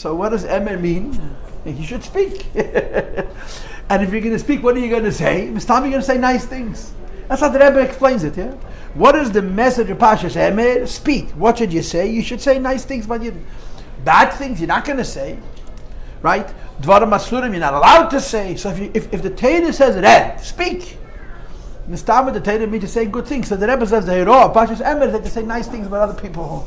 So what does emer mean? You should speak. And if you're going to speak, what are you going to say? This time you're going to say nice things. That's how the Rebbe explains it. Yeah. What is the message of Pashas Emer? Speak. What should you say? You should say nice things, but bad things you're not going to say, right? Dvarim Asurim you're not allowed to say. So if the Torah says red, speak. Nistama the Torah means to say good things. So the Rebbe says the hero Pashas Emer is that to say nice things about other people.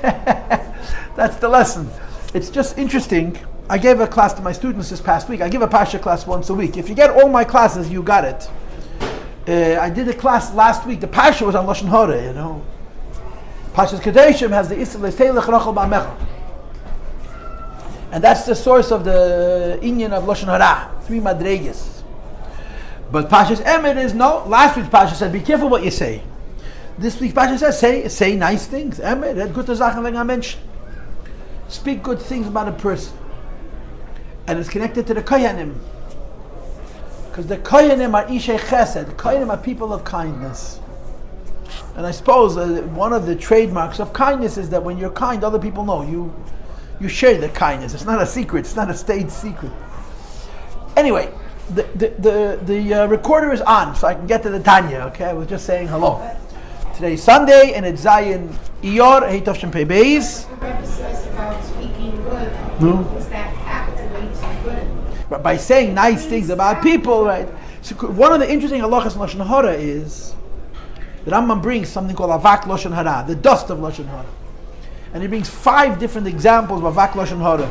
That's the lesson. It's just interesting. I gave a class to my students this past week. I give a Pasha class once a week. If you get all my classes, you got it. I did a class last week. The Pasha was on Lashon Hara, you know. Pashas Kadeshim has the Isra L'Teilech Rachel Ba'Mecha. And that's the source of the Inyan of Lashon Hara. 3 Madregas. But Pashas Emer is no. Last week's Pasha said, be careful what you say. This week's Pasha says, say nice things. Emer, red gute Sachen wegen einem Menschen. Speak good things about a person. And it's connected to the Koyanim. Because the Koyanim are Ishei Chesed. The Koyanim are people of kindness. And I suppose one of the trademarks of kindness is that when you're kind, other people know. You share the kindness. It's not a secret. It's not a state secret. Anyway, the recorder is on, so I can get to the Tanya. Okay, I was just saying hello. Today's Sunday, and it's Zayin Iyar Heitov Shem Pei Beis. The Rebbe says about speaking good. Is that activates good? But by saying nice things about people, right? So one of the interesting halachas in Lashon Hara is the Rambam brings something called Avak Lashon Hara, the dust of Lashon Hara, and he brings 5 different examples of Avak Lashon Hara.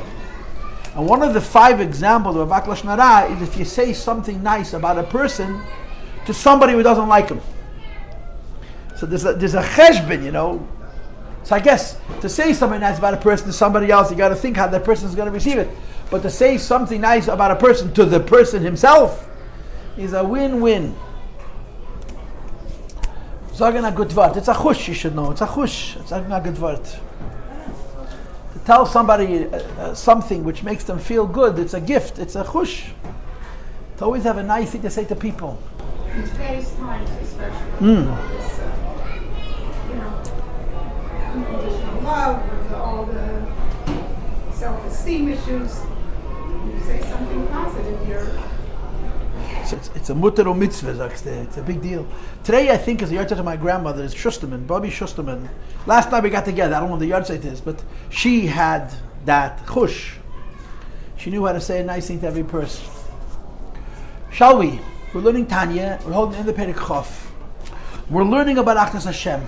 And one of the 5 examples of Avak Lashon Hara is if you say something nice about a person to somebody who doesn't like him. So there's a cheshbon, you know. So I guess to say something nice about a person to somebody else, you got to think how that person is going to receive it. But to say something nice about a person to the person himself is a win-win. Sagen a good word. It's a chush, you should know. It's a chush. It's a good word. To tell somebody something which makes them feel good, it's a gift. It's a chush. To always have a nice thing to say to people. In today's times, especially. Unconditional love, with all the self-esteem issues. You say something positive, it's a mutter or mitzvah, it's a big deal. Today, I think, is the yahrzeit of my grandmother, is Schusterman, Bobby Schusterman. Last night we got together, I don't know what the yahrzeit is, but she had that chush. She knew how to say a nice thing to every person. Shall we? We're learning Tanya, we're holding in the Perek Chof. We're learning about Achdus Hashem.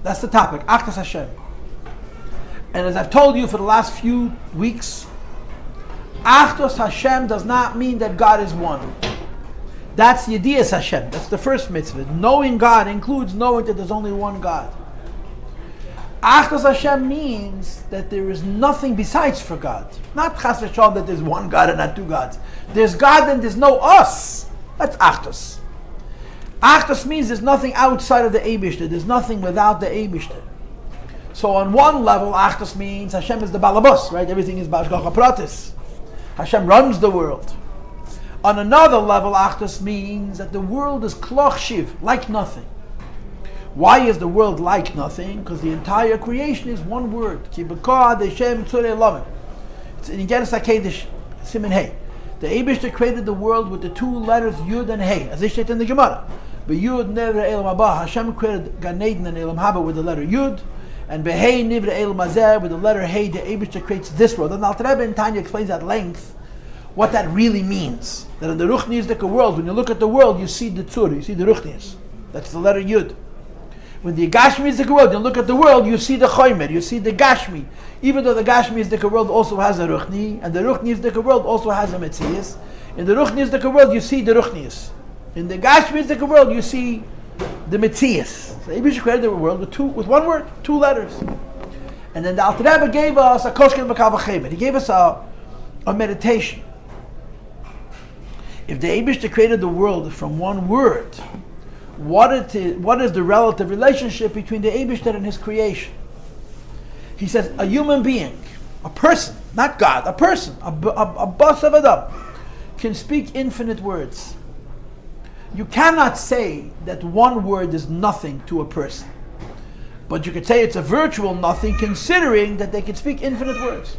That's the topic, Achdus Hashem. And as I've told you for the last few weeks, Achdus Hashem does not mean that God is one. That's Yedias Hashem. That's the first mitzvah. Knowing God includes knowing that there's only one God. Achdus Hashem means that there is nothing besides for God. Not Chas v'Shalom that there's one God and not 2 gods. There's God and there's no us. That's Achdus. Achdus means there's nothing outside of the Eibishter. There's nothing without the Eibishter. So on one level, Achdus means Hashem is the Balabos, right? Everything is Bashgacha Pratis. Hashem runs the world. On another level, Achdus means that the world is Kloch Shiv, like nothing. Why is the world like nothing? Because the entire creation is one word. Ki b'kod Hashem tzurei lavin. It's in Genesis HaKedesh, Siman Hey. The Eibishter created the world with the 2 letters Yud and Hey, as they state in the Gemara. But Yud Nivra Elam Haba, Hashem created Gan Eden and Elam Haba with the letter Yud, and Behei Nivra Elam Hazeh with the letter Hey. The Eibishter creates this world. And Alter Rebbe in Tanya explains at length what that really means. That in the Ruchniistic world, when you look at the world, you see the Tzur, you see the Ruchniis. That's the letter Yud. When the Gashmiistic world, you look at the world, you see the Choymer, you see the Gashmi. Even though the Gashmiistic world also has a Ruchni, and the Ruchniistic world also has a Metzias, in the Ruchniistic world you see the Ruchniis. In the Gashmiistic world you see the Metzias. So Eibishter created the world with one word, 2 letters. And then the Alter Rebbe gave us a Koshken B'Kal V'Chemer. He gave us a meditation. If the Eibishter created the world from one word, what is the relative relationship between the Eibishter and his creation? He says a human being, a person, not God, a person, a bas of Adam, can speak infinite words. You cannot say that one word is nothing to a person. But you could say it's a virtual nothing, considering that they can speak infinite words.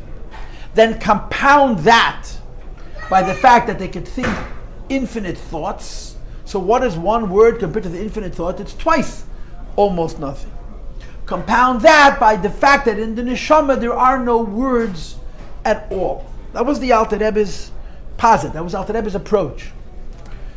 then compound that by the fact that they could think infinite thoughts. So what is one word compared to the infinite thought? It's twice almost nothing. Compound that by the fact that in the neshama there are no words at all. That was the Alter Rebbe's posit. That was Alter Rebbe's approach.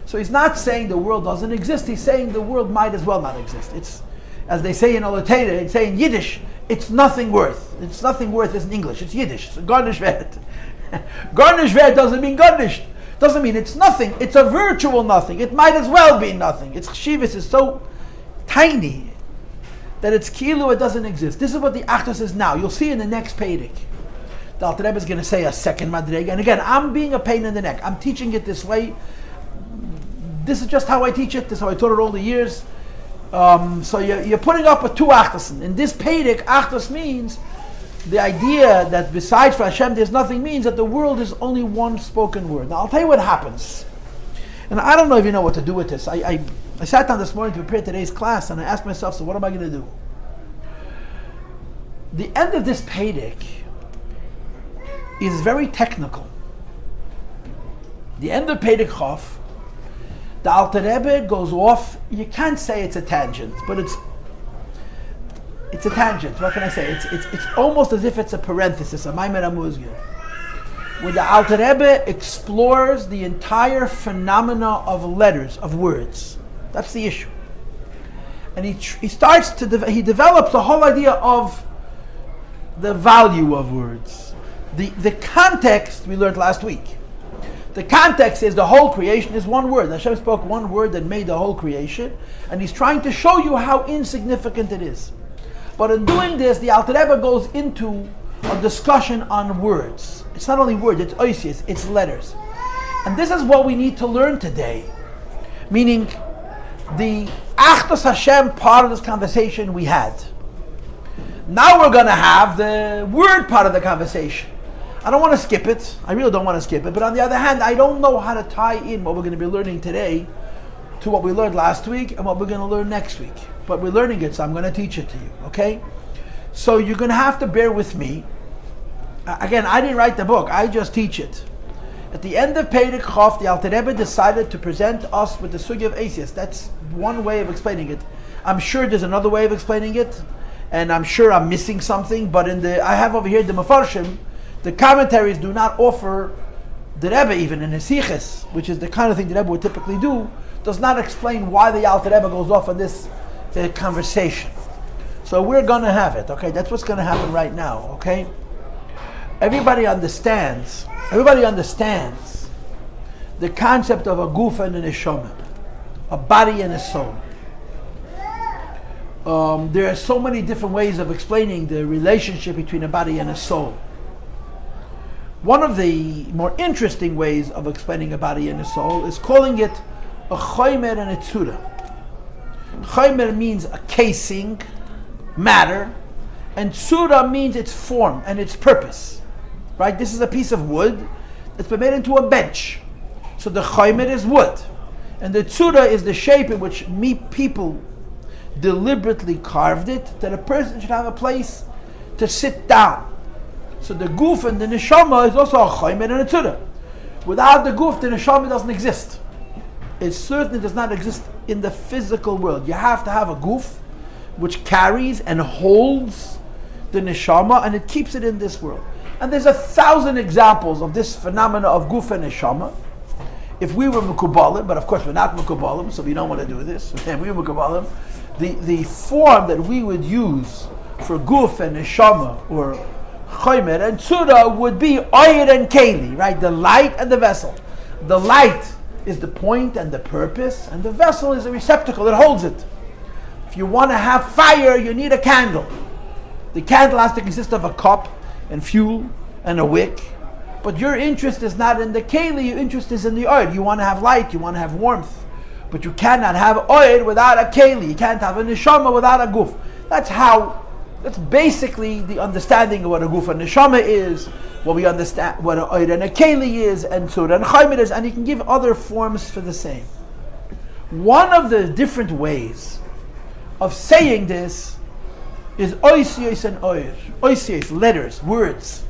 So he's not saying the world doesn't exist. He's saying the world might as well not exist. It's, as they say in Olateda, it's say in Yiddish, it's nothing worth. It's nothing worth is in English. It's Yiddish. It's garnish wert. Garnish wert doesn't mean garnished. Doesn't mean it's nothing. It's a virtual nothing. It might as well be nothing. Its chshivas is so tiny that it's kilu, it doesn't exist. This is what the Achdus is now. You'll see in the next Pedic. The Alter Rebbe is going to say a second madrega. And again, I'm being a pain in the neck. I'm teaching it this way. This is just how I teach it. This is how I taught it all the years. So you're putting up with two Achdus. In this Pedic, Achdus means the idea that besides for Hashem there's nothing means that the world is only one spoken word. Now I'll tell you what happens. And I don't know if you know what to do with this. I sat down this morning to prepare today's class and I asked myself, so what am I going to do? The end of this Pedic is very technical. The end of Pedic Chof, the Alter Rebbe goes off, you can't say it's a tangent, but it's a tangent. What can I say? It's almost as if it's a parenthesis, a Maimer Amuzgir, where the Alter Rebbe explores the entire phenomena of letters, of words. That's the issue. And he starts to, he develops the whole idea of the value of words. The context we learned last week. The context is the whole creation is one word. Hashem spoke one word that made the whole creation, and he's trying to show you how insignificant it is. But in doing this, the Alter Rebbe goes into a discussion on words. It's not only words, it's oisius, it's letters. And this is what we need to learn today. Meaning, the Achdus Hashem part of this conversation we had. Now we're going to have the word part of the conversation. I don't want to skip it. I really don't want to skip it. But on the other hand, I don't know how to tie in what we're going to be learning today to what we learned last week and what we're going to learn next week. But we're learning it, so I'm going to teach it to you. Okay? So you're going to have to bear with me. Again, I didn't write the book. I just teach it. At the end of Pedic Chof, the Alter Rebbe decided to present us with the Sugya of Asius. That's one way of explaining it. I'm sure there's another way of explaining it, and I'm sure I'm missing something, but I have over here the Mefarshim. The commentaries do not offer, the Rebbe even in his Siches, which is the kind of thing the Rebbe would typically do, does not explain why the Alter Rebbe goes off on this conversation. So we're going to have it, okay? That's what's going to happen right now, okay? Everybody understands the concept of a guf and a neshama, a body and a soul. There are so many different ways of explaining the relationship between a body and a soul. One of the more interesting ways of explaining a body and a soul is calling it a chomer and a tzura. Chomer means a casing, matter, and tzura means its form and its purpose. Right? This is a piece of wood that's been made into a bench. So the chomer is wood, and the tzura is the shape in which people deliberately carved it, that a person should have a place to sit down. So the guf and the neshama is also a chomer and a tzura. Without the guf, the neshama doesn't exist. It certainly does not exist in the physical world. You have to have a guf which carries and holds the neshama, and it keeps it in this world. And there's 1,000 examples of this phenomena of guf and neshama. If we were Mekubalim, but of course we're not Mekubalim, so we don't want to do this. If we were Mekubalim, the form that we would use for guf and neshama, or chomer and tzura, would be oyer and keli, right? The light and the vessel. The light is the point and the purpose, and the vessel is a receptacle that holds it. If you want to have fire, you need a candle. The candle has to consist of a cup and fuel and a wick. But your interest is not in the keli, your interest is in the oil. You want to have light, you want to have warmth. But you cannot have oil without a keli. You can't have a neshama without a guf. That's basically the understanding of what a guf and neshama is, what we understand, what an oil and a keli is, and tzura and chomer is, and you can give other forms for the same. One of the different ways of saying this is oisios and oir. Oisios, letters, words.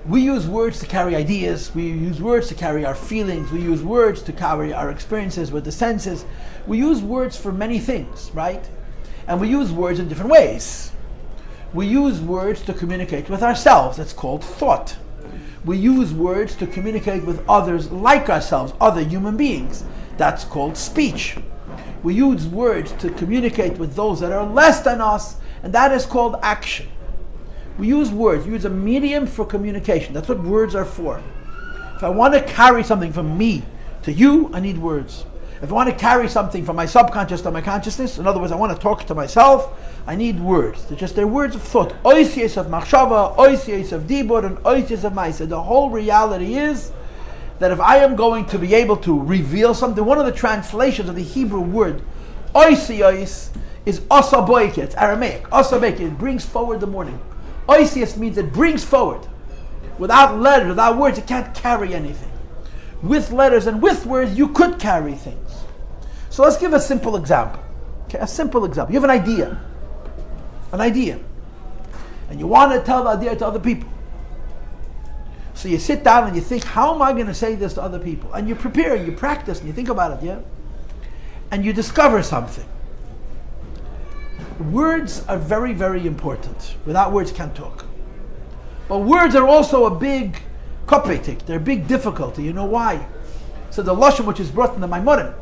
We use words to carry ideas, we use words to carry our feelings, we use words to carry our experiences with the senses. We use words for many things, right? And we use words in different ways. We use words to communicate with ourselves, that's called thought. We use words to communicate with others like ourselves, other human beings, that's called speech. We use words to communicate with those that are less than us, and that is called action. We use words, we use a medium for communication. That's what words are for. If I want to carry something from me to you, I need words. If I want to carry something from my subconscious to my consciousness, in other words, I want to talk to myself, I need words. They're words of thought. Oisies of machshava, oisies of dibur, and oisies of ma'aseh. The whole reality is that if I am going to be able to reveal something, one of the translations of the Hebrew word oisios is asaboike. It's Aramaic. Asaboike, it brings forward the morning. Oisius means it brings forward. Without letters, without words, it can't carry anything. With letters and with words, you could carry things. So let's give a simple example. Okay, a simple example. You have an idea. And you want to tell the idea to other people. So you sit down and you think, how am I going to say this to other people? And you prepare and you practice and you think about it, yeah? And you discover something. Words are very, very important. Without words, you can't talk. But words are also a big kopetik. They're a big difficulty. You know why? So the lashon which is brought in the Maimonim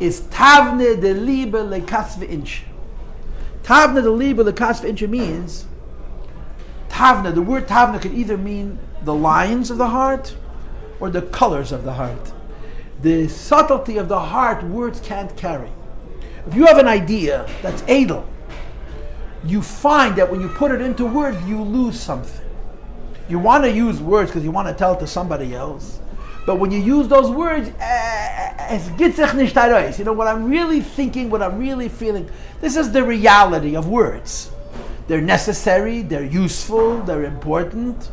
is tavne de liebe lekasve inch. Tavne de liebe lekasve inch means tavne. The word tavne could either mean the lines of the heart or the colors of the heart. The subtlety of the heart, words can't carry. If you have an idea that's edel, you find that when you put it into words, you lose something. You want to use words because you want to tell it to somebody else. But when you use those words, es geht sich nicht heraus. You know, what I'm really thinking, what I'm really feeling, this is the reality of words. They're necessary, they're useful, they're important.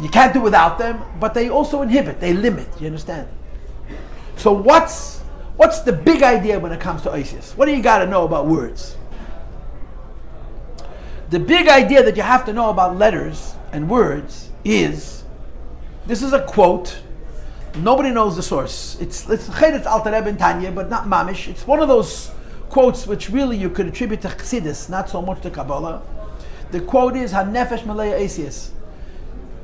You can't do without them, but they also inhibit, they limit, you understand? So what's the big idea when it comes to Isis? What do you got to know about words? The big idea that you have to know about letters and words is, this is a quote, nobody knows the source. It's Alter Rebbe and Tanya, but not Mamish. It's one of those quotes which really you could attribute to Chassidus, not so much to Kabbalah. The quote is, HaNefesh Maleya Asius.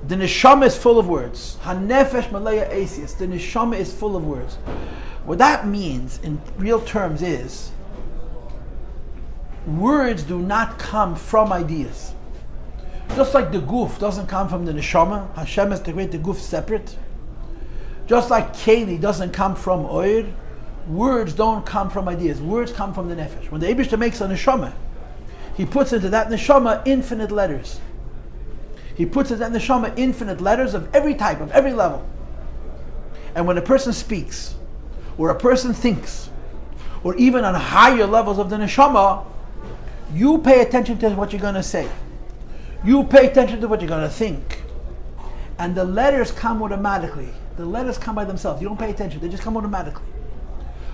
The neshama is full of words. HaNefesh Maleya Asius. The neshama is full of words. What that means in real terms is, words do not come from ideas. Just like the guf doesn't come from the neshama, Hashem has to create the guf separate. Just like keli doesn't come from oir, words don't come from ideas. Words come from the nefesh. When the Eibishter makes a neshama, he puts into that neshama infinite letters. He puts into that neshama infinite letters of every type, of every level. And when a person speaks, or a person thinks, or even on higher levels of the neshama, you pay attention to what you're going to say. You pay attention to what you're going to think. And the letters come automatically. The letters come by themselves. You don't pay attention. They just come automatically.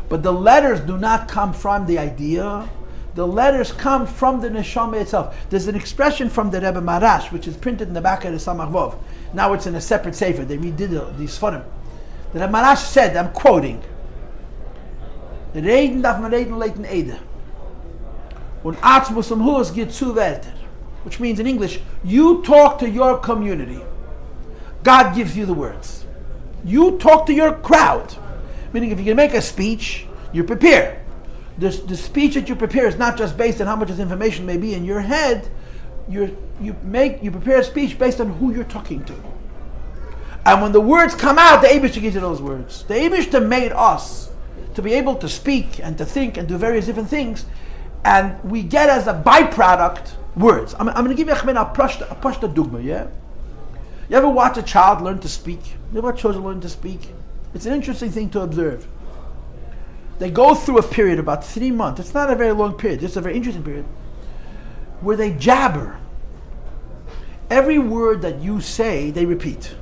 But the letters do not come from the idea. The letters come from the neshama itself. There's an expression from the Rebbe Marash, which is printed in the back of the Samach Vov. Now it's in a separate sefer. They redid these Sfarim. The Rebbe Marash said, I'm quoting, Reden darf man reden leiten Ede. Und Arzt muss Hus geht zu Wörter. Which means in English, you talk to your community. God gives you the words. You talk to your crowd. Meaning if you're going to make a speech, you prepare. The speech that you prepare is not just based on how much information may be in your head. You prepare a speech based on who you're talking to. And when the words come out, the Eibishter gives you those words. The Eibishter made us to be able to speak and to think and do various different things, and we get as a byproduct words. I'm going to give you a pashta dugma, yeah? You ever watch a child learn to speak? You ever watch children learn to speak? It's an interesting thing to observe. They go through a period about 3 months. It's not a very long period, it's a very interesting period, where they jabber. Every word that you say, they repeat.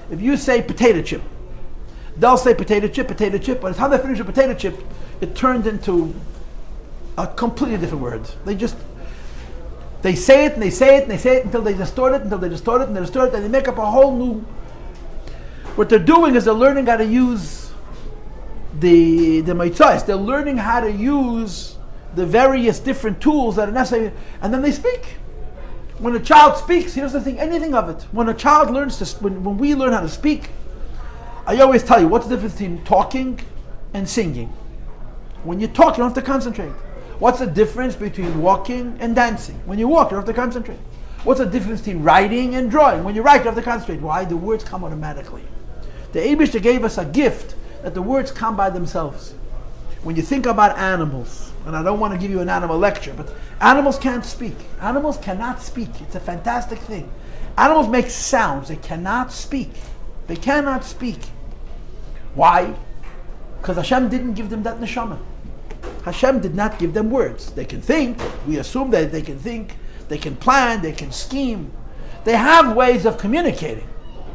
If you say potato chip, they'll say potato chip, but it's how they finish a potato chip, it turned into a completely different word. They say it and they say it and they say it until they distort it, until they distort it and they distort it, and they make up a whole new. What they're doing is they're learning how to use the mitzvahs. They're learning how to use the various different tools that are necessary, and then they speak. When a child speaks, he doesn't think anything of it. When a child learns to, when we learn how to speak, I always tell you, what's the difference between talking and singing? When you talk, you don't have to concentrate. What's the difference between walking and dancing? When you walk, you don't have to concentrate. What's the difference between writing and drawing? When you write, you have to concentrate. Why? The words come automatically. The Eibishter gave us a gift that the words come by themselves. When you think about animals, and I don't want to give you an animal lecture, but animals can't speak. Animals cannot speak. It's a fantastic thing. Animals make sounds. They cannot speak. They cannot speak. Why? Because Hashem didn't give them that neshama. Hashem did not give them words. They can think. We assume that they can think. They can plan. They can scheme. They have ways of communicating.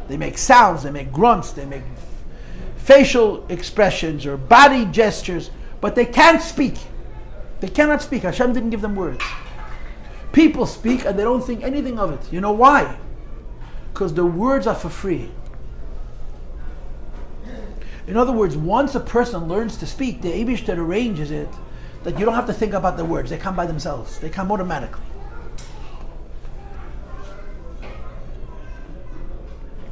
They make sounds. They make grunts. They make facial expressions or body gestures. But they can't speak. They cannot speak. Hashem didn't give them words. People speak and they don't think anything of it. You know why? Because the words are for free. In other words, once a person learns to speak, the Eibishter arranges it that you don't have to think about the words. They come by themselves. They come automatically.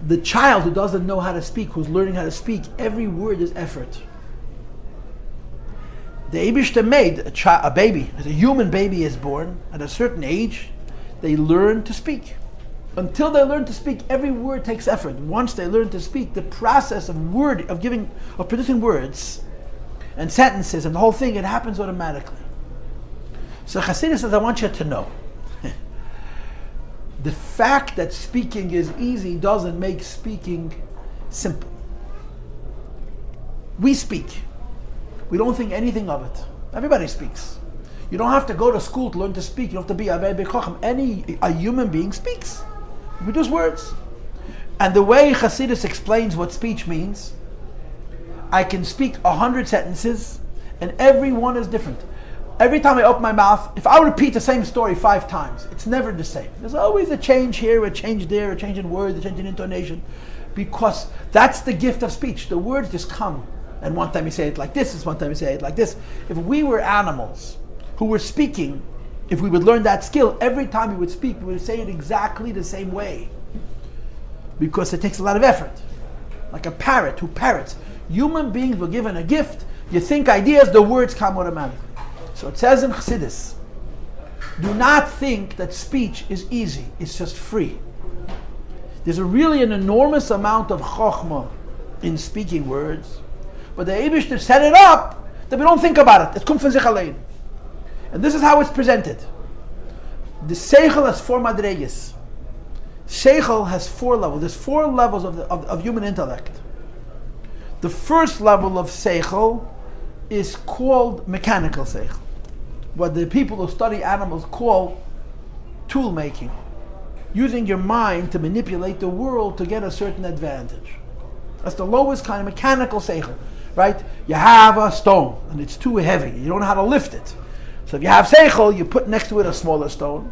The child who doesn't know how to speak, who's learning how to speak, every word is effort. The Eibishter made a baby, as a human baby is born, at a certain age, they learn to speak. Until they learn to speak, every word takes effort. Once they learn to speak, the process of producing words and sentences and the whole thing, it happens automatically. So Chassidus says, I want you to know, the fact that speaking is easy doesn't make speaking simple. We speak. We don't think anything of it. Everybody speaks. You don't have to go to school to learn to speak. You don't have to be a chacham. A human being speaks. We produce words. And the way Chassidus explains what speech means, I can speak 100 sentences and every one is different. Every time I open my mouth, if I would repeat the same story 5 times, it's never the same. There's always a change here, a change there, a change in words, a change in intonation, because that's the gift of speech. The words just come. And one time you say it like this, one time you say it like this. If we were animals who were speaking, if we would learn that skill, every time we would speak, we would say it exactly the same way. Because it takes a lot of effort. Like a parrot who parrots. Human beings were given a gift. You think ideas, the words come automatically. So it says in Chassidus, do not think that speech is easy. It's just free. There's really an enormous amount of chokhmah in speaking words. But the Eibishter set it up that we don't think about it. It's kommt von sich allein. And this is how it's presented. The Seichel has 4 madreges. Seichel has 4 levels. There's 4 levels of human intellect. The first level of Seichel is called mechanical Seichel. What the people who study animals call tool making. Using your mind to manipulate the world to get a certain advantage. That's the lowest kind of mechanical Seichel. Right? You have a stone and it's too heavy. You don't know how to lift it. So if you have seichel, you put next to it a smaller stone,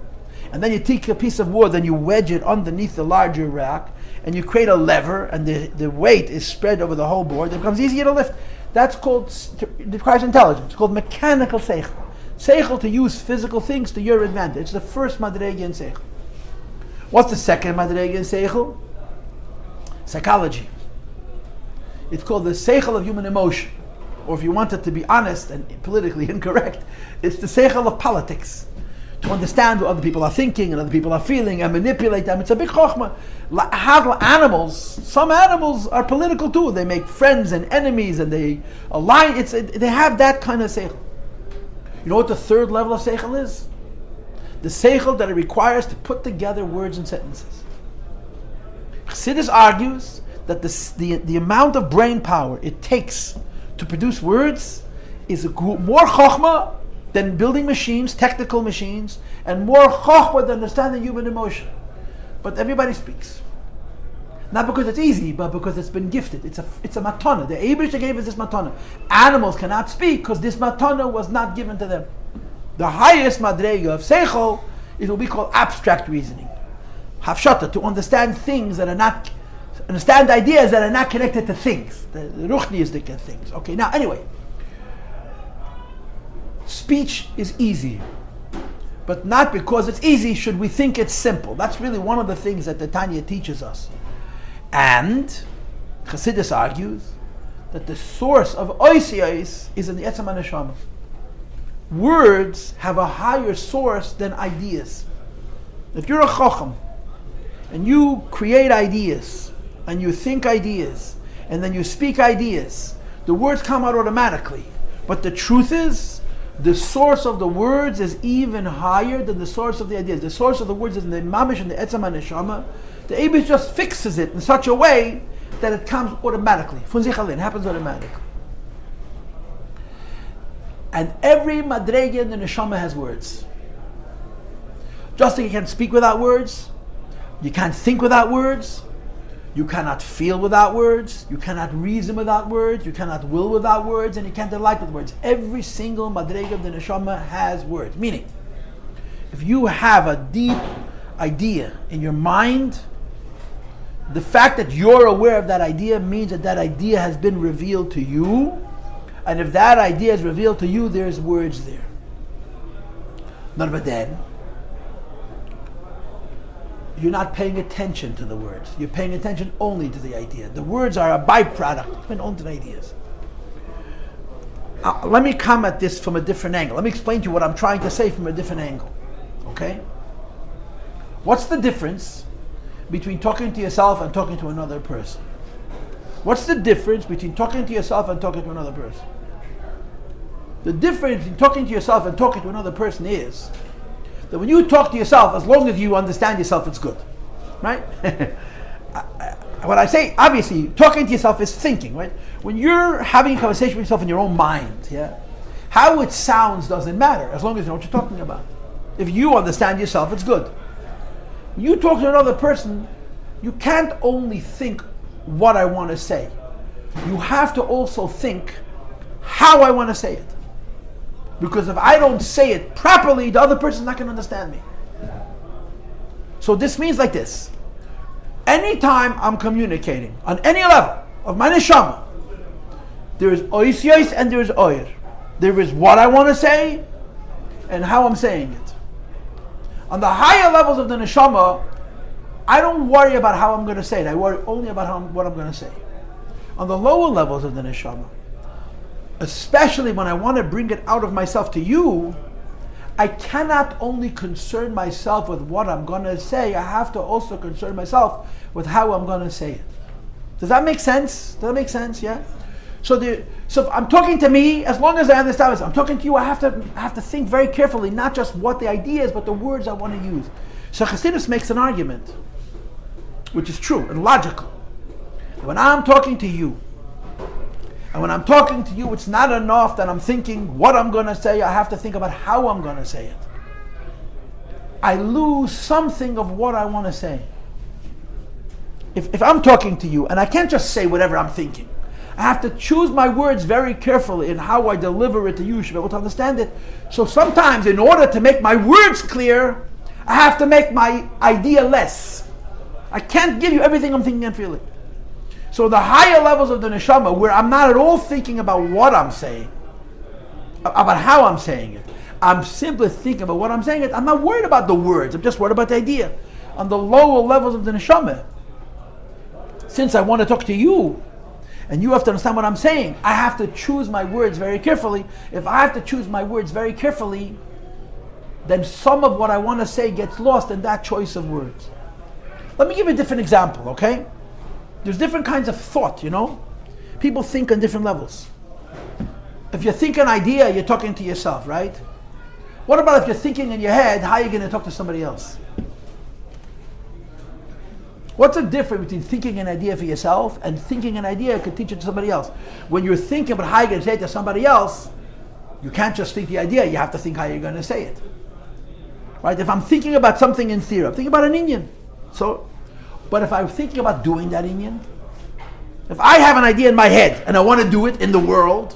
and then you take a piece of wood and you wedge it underneath the larger rock, and you create a lever, and the weight is spread over the whole board. It becomes easier to lift. That's called, it requires intelligence. It's called mechanical seichel. Seichel to use physical things to your advantage. It's the first madrega in seichel. What's the second madrega in seichel? Psychology. It's called the seichel of human emotion. Or if you want it to be honest and politically incorrect, it's the seichel of politics. To understand what other people are thinking and other people are feeling and manipulate them. It's a big chokhmah. Some animals are political too. They make friends and enemies and they align. They have that kind of seichel. You know what the third level of seichel is? The seichel that it requires to put together words and sentences. Chassidus argues that the amount of brain power it takes to produce words is more chokhmah than building machines, technical machines, and more chokhmah than understanding human emotion. But everybody speaks. Not because it's easy, but because it's been gifted. It's a matana. The Eibishter gave us this matana. Animals cannot speak because this matana was not given to them. The highest madrega of seichel is what we call abstract reasoning. Hafshata, to understand things that are not, understand ideas that are not connected to things. The ruchniistic things. Okay, now anyway. Speech is easy. But not because it's easy should we think it's simple. That's really one of the things that the Tanya teaches us. And Chassidus argues that the source of oisiyos is in the etzem haneshama. Words have a higher source than ideas. If you're a chacham and you create ideas and you think ideas and then you speak ideas, the words come out automatically. But the truth is, the source of the words is even higher than the source of the ideas. The source of the words is in the mamish and the etzem haneshama. The Eibush just fixes it in such a way that it comes automatically. Fun sich allein, happens automatically. And every madrega in the neshama has words. Just like you can't speak without words, you can't think without words, you cannot feel without words, you cannot reason without words, you cannot will without words, and you can't delight with words. Every single madrega of the neshama has words. Meaning, if you have a deep idea in your mind, the fact that you're aware of that idea means that that idea has been revealed to you. And if that idea is revealed to you, there's words there. None but then, you're not paying attention to the words. You're paying attention only to the idea. The words are a byproduct, and only to the ideas. Let me come at this from a different angle. Let me explain to you what I'm trying to say from a different angle. Okay? What's the difference between talking to yourself and talking to another person? What's the difference between talking to yourself and talking to another person? The difference between talking to yourself and talking to another person is that when you talk to yourself, as long as you understand yourself, it's good. Right? When I say, obviously, talking to yourself is thinking, right? When you're having a conversation with yourself in your own mind, yeah, how it sounds doesn't matter, as long as you know what you're talking about. If you understand yourself, it's good. When you talk to another person, you can't only think what I want to say. You have to also think how I want to say it. Because if I don't say it properly, the other person's not going to understand me. So this means like this. Anytime I'm communicating on any level of my neshama, there is oisiyos and there is oyer. There is what I want to say and how I'm saying it. On the higher levels of the neshama, I don't worry about how I'm going to say it. I worry only about what I'm going to say. On the lower levels of the neshama, especially when I want to bring it out of myself to you, I cannot only concern myself with what I'm going to say, I have to also concern myself with how I'm going to say it. Does that make sense? Does that make sense? Yeah? So if I'm talking to me, as long as I understand this, I'm talking to you, I have to think very carefully, not just what the idea is, but the words I want to use. So Chassidus makes an argument, which is true and logical. When I'm talking to you, and when I'm talking to you, it's not enough that I'm thinking what I'm going to say, I have to think about how I'm going to say it. I lose something of what I want to say. If I'm talking to you, and I can't just say whatever I'm thinking, I have to choose my words very carefully in how I deliver it to you. You should be able to understand it. So sometimes, in order to make my words clear, I have to make my idea less. I can't give you everything I'm thinking and feeling. So the higher levels of the neshama, where I'm not at all thinking about what I'm saying, about how I'm saying it, I'm simply thinking about what I'm saying it. I'm not worried about the words, I'm just worried about the idea. On the lower levels of the neshama, since I want to talk to you, and you have to understand what I'm saying, I have to choose my words very carefully. If I have to choose my words very carefully, then some of what I want to say gets lost in that choice of words. Let me give you a different example, okay? There's different kinds of thought, you know? People think on different levels. If you think an idea, you're talking to yourself, right? What about if you're thinking in your head, how are you going to talk to somebody else? What's the difference between thinking an idea for yourself and thinking an idea you could teach it to somebody else? When you're thinking about how you're going to say it to somebody else, you can't just think the idea, you have to think how you're going to say it. Right? If I'm thinking about something in theory, I'm thinking about an Indian. But if I'm thinking about doing that Indian, if I have an idea in my head and I want to do it in the world,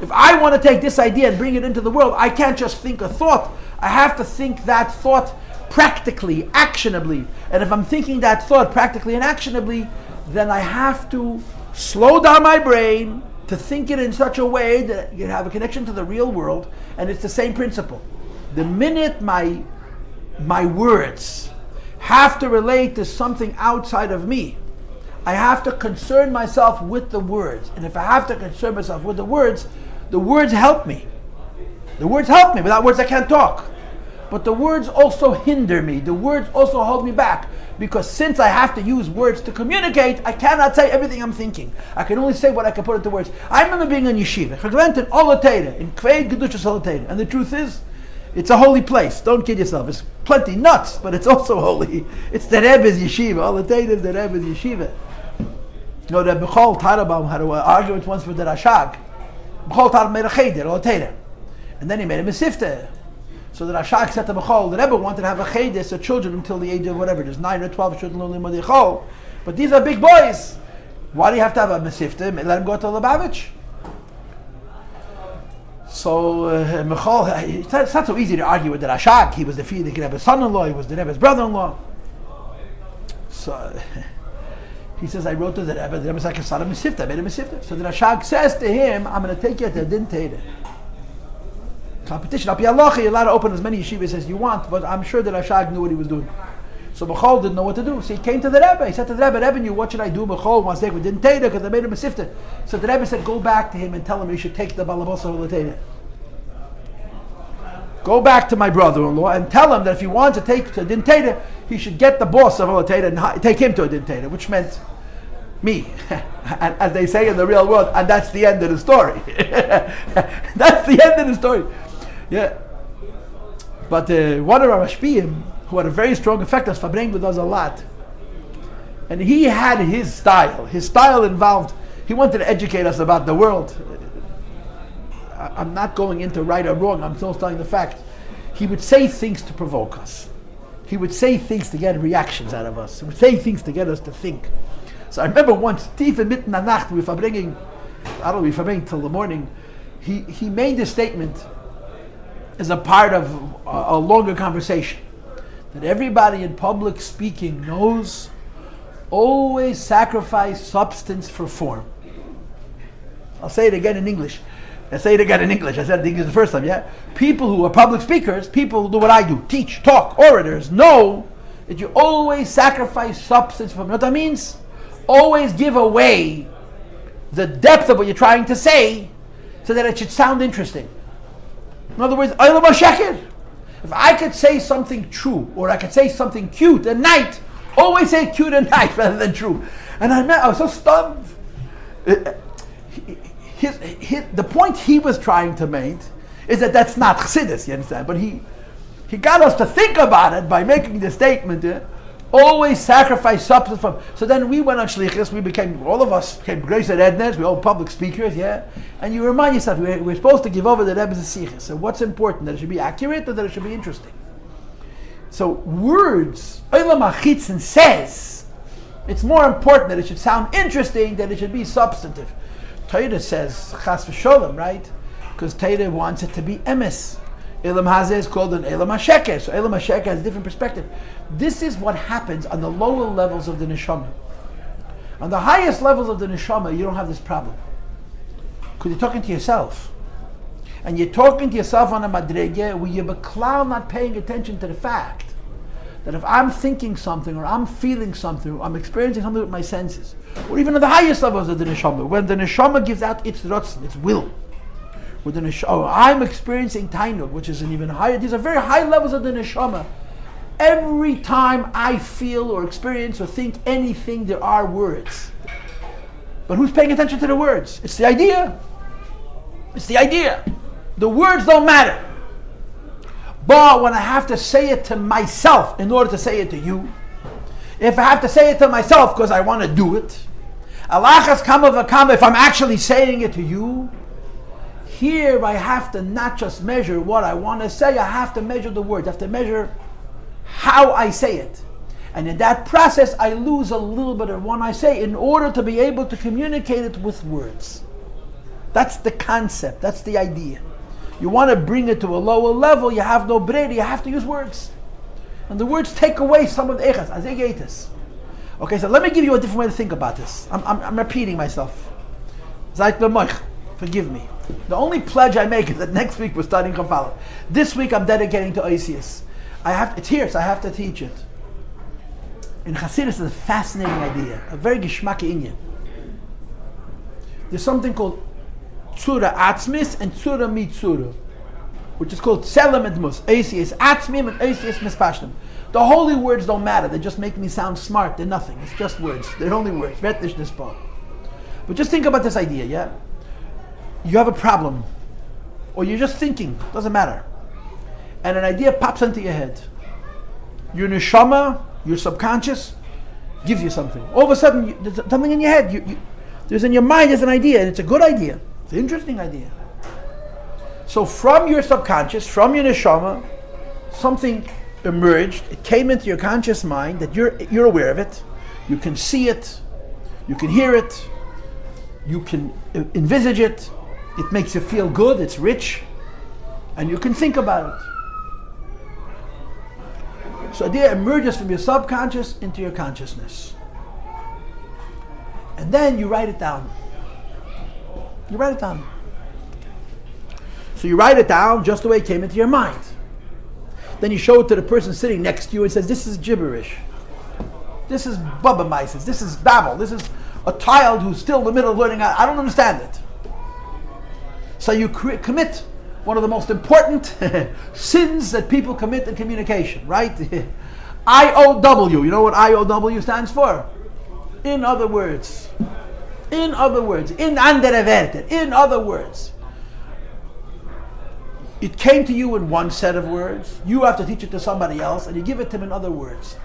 if I want to take this idea and bring it into the world, I can't just think a thought. I have to think that thought practically, actionably. And if I'm thinking that thought practically and actionably, then I have to slow down my brain to think it in such a way that you have a connection to the real world. And it's the same principle. The minute my words have to relate to something outside of me, I have to concern myself with the words. And if I have to concern myself with the words help me. The words help me. Without words I can't talk. But the words also hinder me. The words also hold me back. Because since I have to use words to communicate, I cannot say everything I'm thinking. I can only say what I can put into words. I remember being in yeshiva, in Kved Gedushas Olateira. And the truth is, it's a holy place. Don't kid yourself. It's plenty nuts, but it's also holy. It's the Rebbe's yeshiva. Olateira is the Rebbe's yeshiva. You know, the Bechol Tarabam had an argument once with the Rashag. Bechol Tarabam made a cheder, Olateira. And then he made a mesifta. So the Rashag said to Bechol, the Rebbe wanted to have a cheder so children until the age of whatever, there's 9 or 12 shouldn't learn Limud Yechol. But these are big boys. Why do you have to have a mesifta? Let them go to Lubavitch. So Bechol, it's not so easy to argue with the Rashag. He was the Rebbe's son-in-law, he was the Rebbe's brother-in-law. So he says, I wrote to the Rebbe said, I can mesifta, I made a mesifta. So the Rashag says to him, I'm going to take you to Din Teira. Competition. Al pi halacha, you're allowed to open as many yeshivas as you want, but I'm sure that Rashag knew what he was doing. So Bechol didn't know what to do. So he came to the Rebbe. He said to the Rebbe, what should I do? Bechol wants to take with Din Teira because I made him a sifta. So the Rebbe said, go back to him and tell him you should take the Balabosa Olateira. Go back to my brother-in-law and tell him that if he wants to take to Din Teira, he should get the boss of Olateira and take him to a Din Teira, which meant me, as they say in the real world, and that's the end of the story. That's the end of the story. Yeah. But one of our Mashpiyim, who had a very strong effect on us, Fabrengo does a lot. And he had his style. His style involved, he wanted to educate us about the world. I'm not going into right or wrong, I'm still telling the fact. He would say things to provoke us. He would say things to get reactions out of us. He would say things to get us to think. So I remember once, tief in mitten der Nacht, we were verbringen till the morning, he made this statement as a part of a longer conversation, that everybody in public speaking knows, always sacrifice substance for form. I'll say it again in English. I said it in English the first time, yeah? People who are public speakers, people who do what I do, teach, talk, orators, know that you always sacrifice substance for form. You know what that means? Always give away the depth of what you're trying to say so that it should sound interesting. In other words, if I could say something true or I could say something cute at night, always say cute at night rather than true. And I was so stunned. The point he was trying to make is that that's not chassidus, you understand? But he got us to think about it by making the statement, always sacrifice substance from. So then we went on shlichus. All of us became grace at Ednes. We're all public speakers, yeah. And you remind yourself we're supposed to give over the Rebbe's sichos. So what's important? That it should be accurate or that it should be interesting. So words, Olam HaChitzon says, it's more important that it should sound interesting than it should be substantive. Torah says chas v'sholem, right? Because Torah wants it to be emes. Elam Hazeh is called an Elam HaSheker. So Elam HaSheker has a different perspective. This is what happens on the lower levels of the neshama. On the highest levels of the neshama, you don't have this problem. Because you're talking to yourself. And you're talking to yourself on a madrege where you're beklal not paying attention to the fact that if I'm thinking something or I'm feeling something or I'm experiencing something with my senses, or even at the highest levels of the neshama, when the neshama gives out its rotzen, its will, with the neshama, I'm experiencing tainug, which is an even higher. These are very high levels of the neshama. Every time I feel or experience or think anything, there are words. But who's paying attention to the words? It's the idea. It's the idea. The words don't matter. But when I have to say it to myself in order to say it to you, if I have to say it to myself because I want to do it, alachas kama v'kama, if I'm actually saying it to you, here I have to not just measure what I want to say, I have to measure the words. I have to measure how I say it. And in that process, I lose a little bit of what I say in order to be able to communicate it with words. That's the concept. That's the idea. You want to bring it to a lower level, you have no breda, you have to use words. And the words take away some of the echas, as egetis. Okay, so let me give you a different way to think about this. I'm repeating myself. Zayt lemoich, forgive me. The only pledge I make is that next week we're starting Chafalot. This week I'm dedicating to Oisius. It's here, so I have to teach it. In Hasidus, it's a fascinating idea, a very geschmacke inyan. There's something called Tzura Atzmis and Tzura Mitzura, which is called Tselem and Mus, Oisius Atzmim and Oisius Mispashtim. The holy words don't matter, they just make me sound smart, they're nothing, it's just words, they're only words, Vetnish Nispa. But just think about this idea, yeah? You have a problem, or you're just thinking, doesn't matter, and an idea pops into your head. Your neshama, your subconscious, gives you something. All of a sudden, there's something in your head, there's in your mind, there's an idea, and it's a good idea, it's an interesting idea. So from your subconscious, from your neshama, something emerged, it came into your conscious mind that you're aware of it, you can see it, you can hear it, you can envisage it, it makes you feel good, it's rich, and you can think about it. So idea emerges from your subconscious into your consciousness. And then you write it down. You write it down. So you write it down just the way it came into your mind. Then you show it to the person sitting next to you and says, this is gibberish. This is bubba mices. This is babble. This is a child who's still in the middle of learning. I don't understand it. So you commit one of the most important sins that people commit in communication, right? IOW. You know what IOW stands for? In other words. In other words. In andere Werte. In other words. It came to you in one set of words. You have to teach it to somebody else, and you give it to them in other words.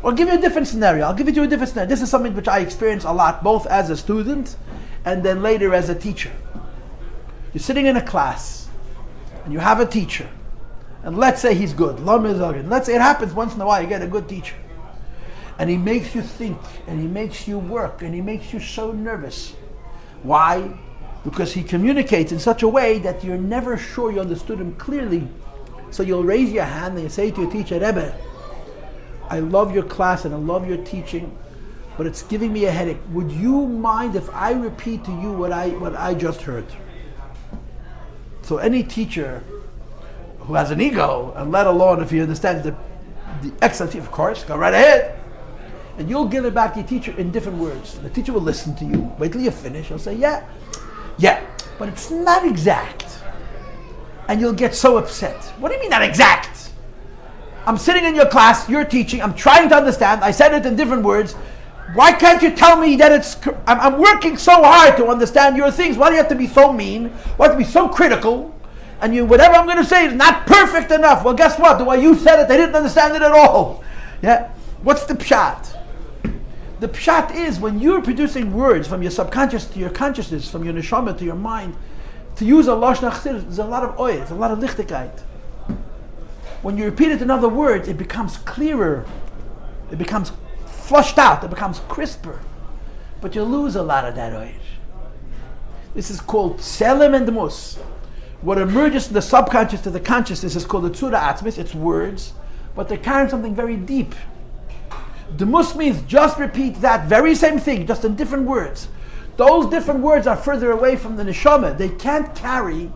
Or give you a different scenario. I'll give it to you a different scenario. This is something which I experience a lot, both as a student and then later as a teacher. You're sitting in a class, and you have a teacher, and let's say he's good. Let's say it happens once in a while. You get a good teacher, and he makes you think, and he makes you work, and he makes you so nervous. Why? Because he communicates in such a way that you're never sure you understood him clearly. So you'll raise your hand and you say to your teacher, Rebbe, I love your class and I love your teaching, but it's giving me a headache. Would you mind if I repeat to you what I just heard? So any teacher who has an ego, and let alone if he understands the excellency, of course, go right ahead. And you'll give it back to your teacher in different words. The teacher will listen to you. Wait till you finish. He'll say, yeah, but it's not exact. And you'll get so upset. What do you mean not exact? I'm sitting in your class, you're teaching, I'm trying to understand, I said it in different words. Why can't you tell me that I'm working so hard to understand your things? Why do you have to be so mean? Why do you have to be so critical? And whatever I'm going to say is not perfect enough. Well, guess what? The way you said it, they didn't understand it at all. Yeah? What's the pshat? The pshat is when you're producing words from your subconscious to your consciousness, from your neshama to your mind, to use a lashon chassidus, there's a lot of oil, there's a lot of lichtigkeit. When you repeat it in other words, it becomes clearer, it becomes flushed out, it becomes crisper. But you lose a lot of that oil. This is called tselem and mus. What emerges from the subconscious to the consciousness is called the tzura atzmis, it's words, but they're carrying something very deep. The mus means just repeat that very same thing, just in different words. Those different words are further away from the neshama. They can't carry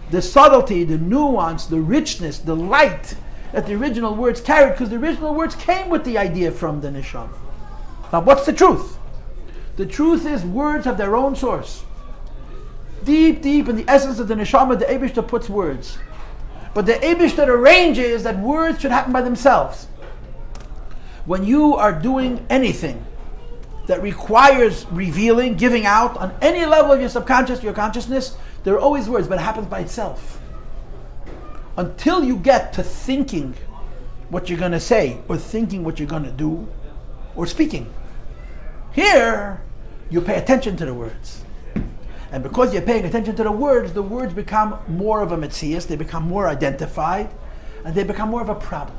the subtlety, the nuance, the richness, the light that the original words carried, because the original words came with the idea from the neshama. Now what's the truth? The truth is words have their own source. Deep in the essence of the neshama, the Eibishter puts words. But the Eibishter arranges that words should happen by themselves. When you are doing anything that requires revealing, giving out on any level of your subconscious, your consciousness, there are always words, but it happens by itself. Until you get to thinking what you're going to say, or thinking what you're going to do, or speaking. Here, you pay attention to the words. And because you're paying attention to the words become more of a metzias, they become more identified, and they become more of a problem.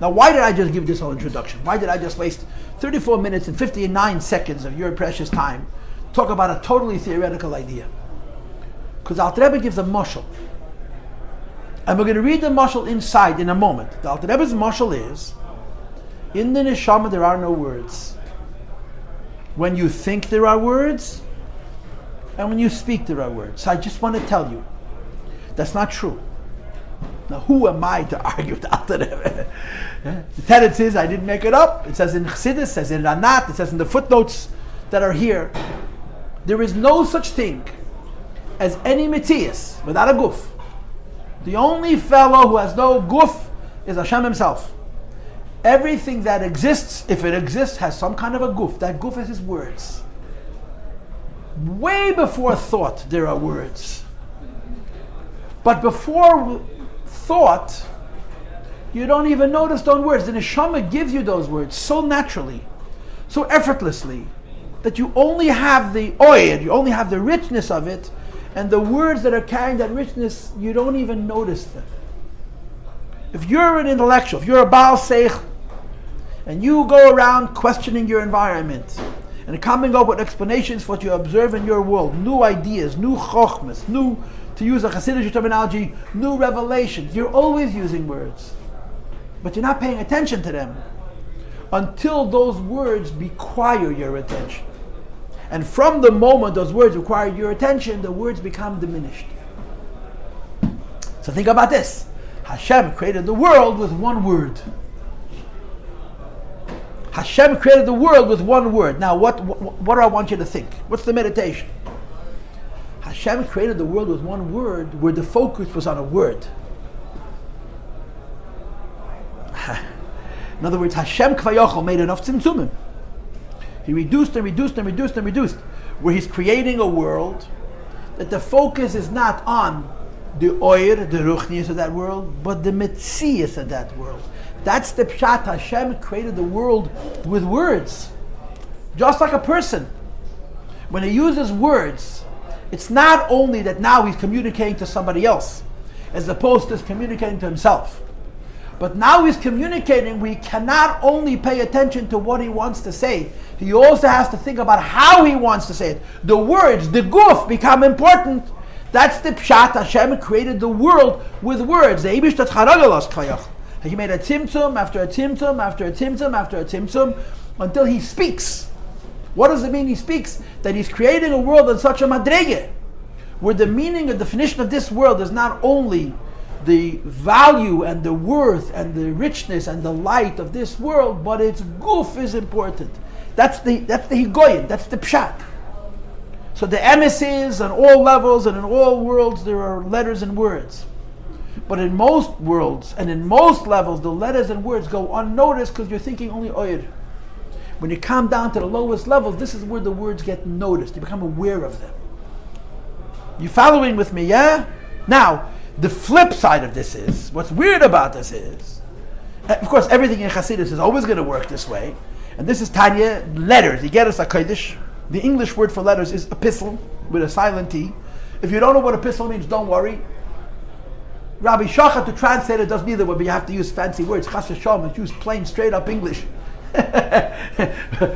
Now, why did I just give this whole introduction? Why did I just waste 34 minutes and 59 seconds of your precious time talk about a totally theoretical idea? Because Alter Rebbe gives a mashal. And we're going to read the mashal inside in a moment. The Alter Rebbe's mashal is, in the neshama there are no words. When you think there are words, and when you speak there are words. So I just want to tell you, that's not true. Now who am I to argue with Alter Rebbe? The teretz is, I didn't make it up. It says in Chassidus, it says in Ranat, it says in the footnotes that are here. There is no such thing as any metzius without a guf. The only fellow who has no guf is Hashem himself. Everything that exists, if it exists, has some kind of a guf. That guf is his words. Way before thought, there are words. But before thought, you don't even notice those words. The neshama gives you those words so naturally, so effortlessly, that you only have the oil, you only have the richness of it, and the words that are carrying that richness, you don't even notice them. If you're an intellectual, if you're a Baal Seich, and you go around questioning your environment, and coming up with explanations for what you observe in your world, new ideas, new chokhmas, new, to use a Hasidic terminology, new revelations, you're always using words. But you're not paying attention to them until those words require your attention. And from the moment those words require your attention, the words become diminished. So think about this. Hashem created the world with one word. Hashem created the world with one word. Now what do I want you to think? What's the meditation? Hashem created the world with one word where the focus was on a word. In other words, Hashem Kvayochel made enough tzimtzumim. He reduced and reduced and reduced and reduced. Where he's creating a world that the focus is not on the oir, the ruchnius of that world, but the metzius of that world. That's the pshat. Hashem created the world with words. Just like a person. When he uses words, it's not only that now he's communicating to somebody else, as opposed to communicating to himself. But now he's communicating, we cannot only pay attention to what he wants to say, he also has to think about how he wants to say it. The words, the guf, become important. That's the pshat. Hashem created the world with words. He made a tzimtzum after a tzimtzum after a tzimtzum after a tzimtzum until he speaks. What does it mean he speaks? That he's creating a world in such a madrege, where the meaning and definition of this world is not only the value and the worth and the richness and the light of this world, but its guf is important. That's the higoyin, that's the pshat. So the emes is on all levels and in all worlds there are letters and words. But in most worlds and in most levels, the letters and words go unnoticed because you're thinking only oyer. When you come down to the lowest levels, this is where the words get noticed. You become aware of them. You following with me, yeah? Now, the flip side of this is, what's weird about this is, of course, everything in Chassidus is always going to work this way. And this is Tanya, letters. You get us a Kodesh. The English word for letters is epistle, with a silent T. If you don't know what epistle means, don't worry. Rabbi Shachat, to translate it, does neither, but you have to use fancy words. Chas v'shalom, use plain, straight up English.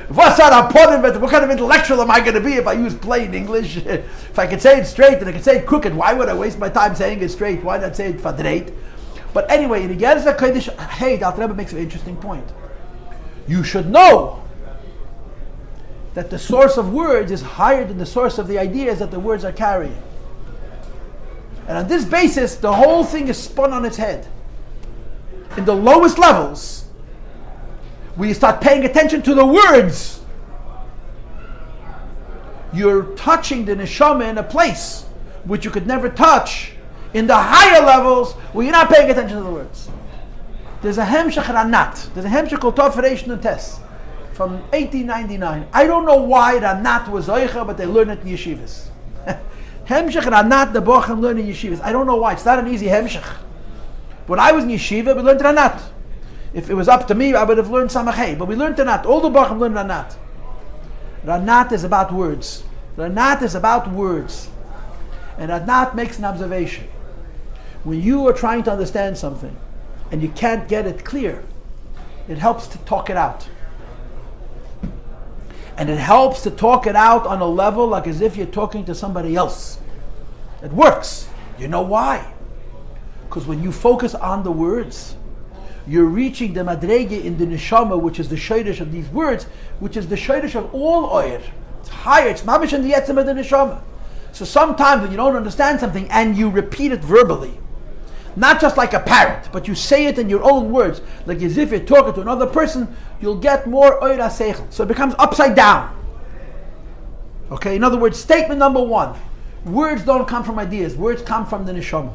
What kind of intellectual am I going to be if I use plain English? If I could say it straight and I could say it crooked, why would I waste my time saying it straight? Why not say it fadreit? But anyway, in the Gerza Kodesh, hey, the Alter Rebbe makes an interesting point. You should know that the source of words is higher than the source of the ideas that the words are carrying. And on this basis, the whole thing is spun on its head. In the lowest levels, when you start paying attention to the words, you're touching the neshama in a place which you could never touch in the higher levels where you're not paying attention to the words. There's a hemshech ranat. There's a hemshech called Tov Reish Nun Tes from 1899. I don't know why ranat was oicha, but they learn it in yeshivas. Hemshech ranat, the bochum learn in yeshivas. I don't know why. It's not an easy hemshech. When I was in yeshiva, we learned ranat. If it was up to me, I would have learned samachay. But we learned ranat. All the bochum learned ranat. Ranat is about words. Ranat is about words. And ranat makes an observation. When you are trying to understand something and you can't get it clear, it helps to talk it out. And it helps to talk it out on a level like as if you're talking to somebody else. It works. You know why? Because when you focus on the words, you're reaching the madrege in the neshama, which is the shayrish of these words, which is the shayrish of all oyer. It's higher. It's mamish in the yetzim of the neshama. So sometimes when you don't understand something and you repeat it verbally, not just like a parrot, but you say it in your own words, like as if you're talking to another person, you'll get more oyer seichel. So it becomes upside down. Okay, in other words, statement number 1, words don't come from ideas, words come from the neshama.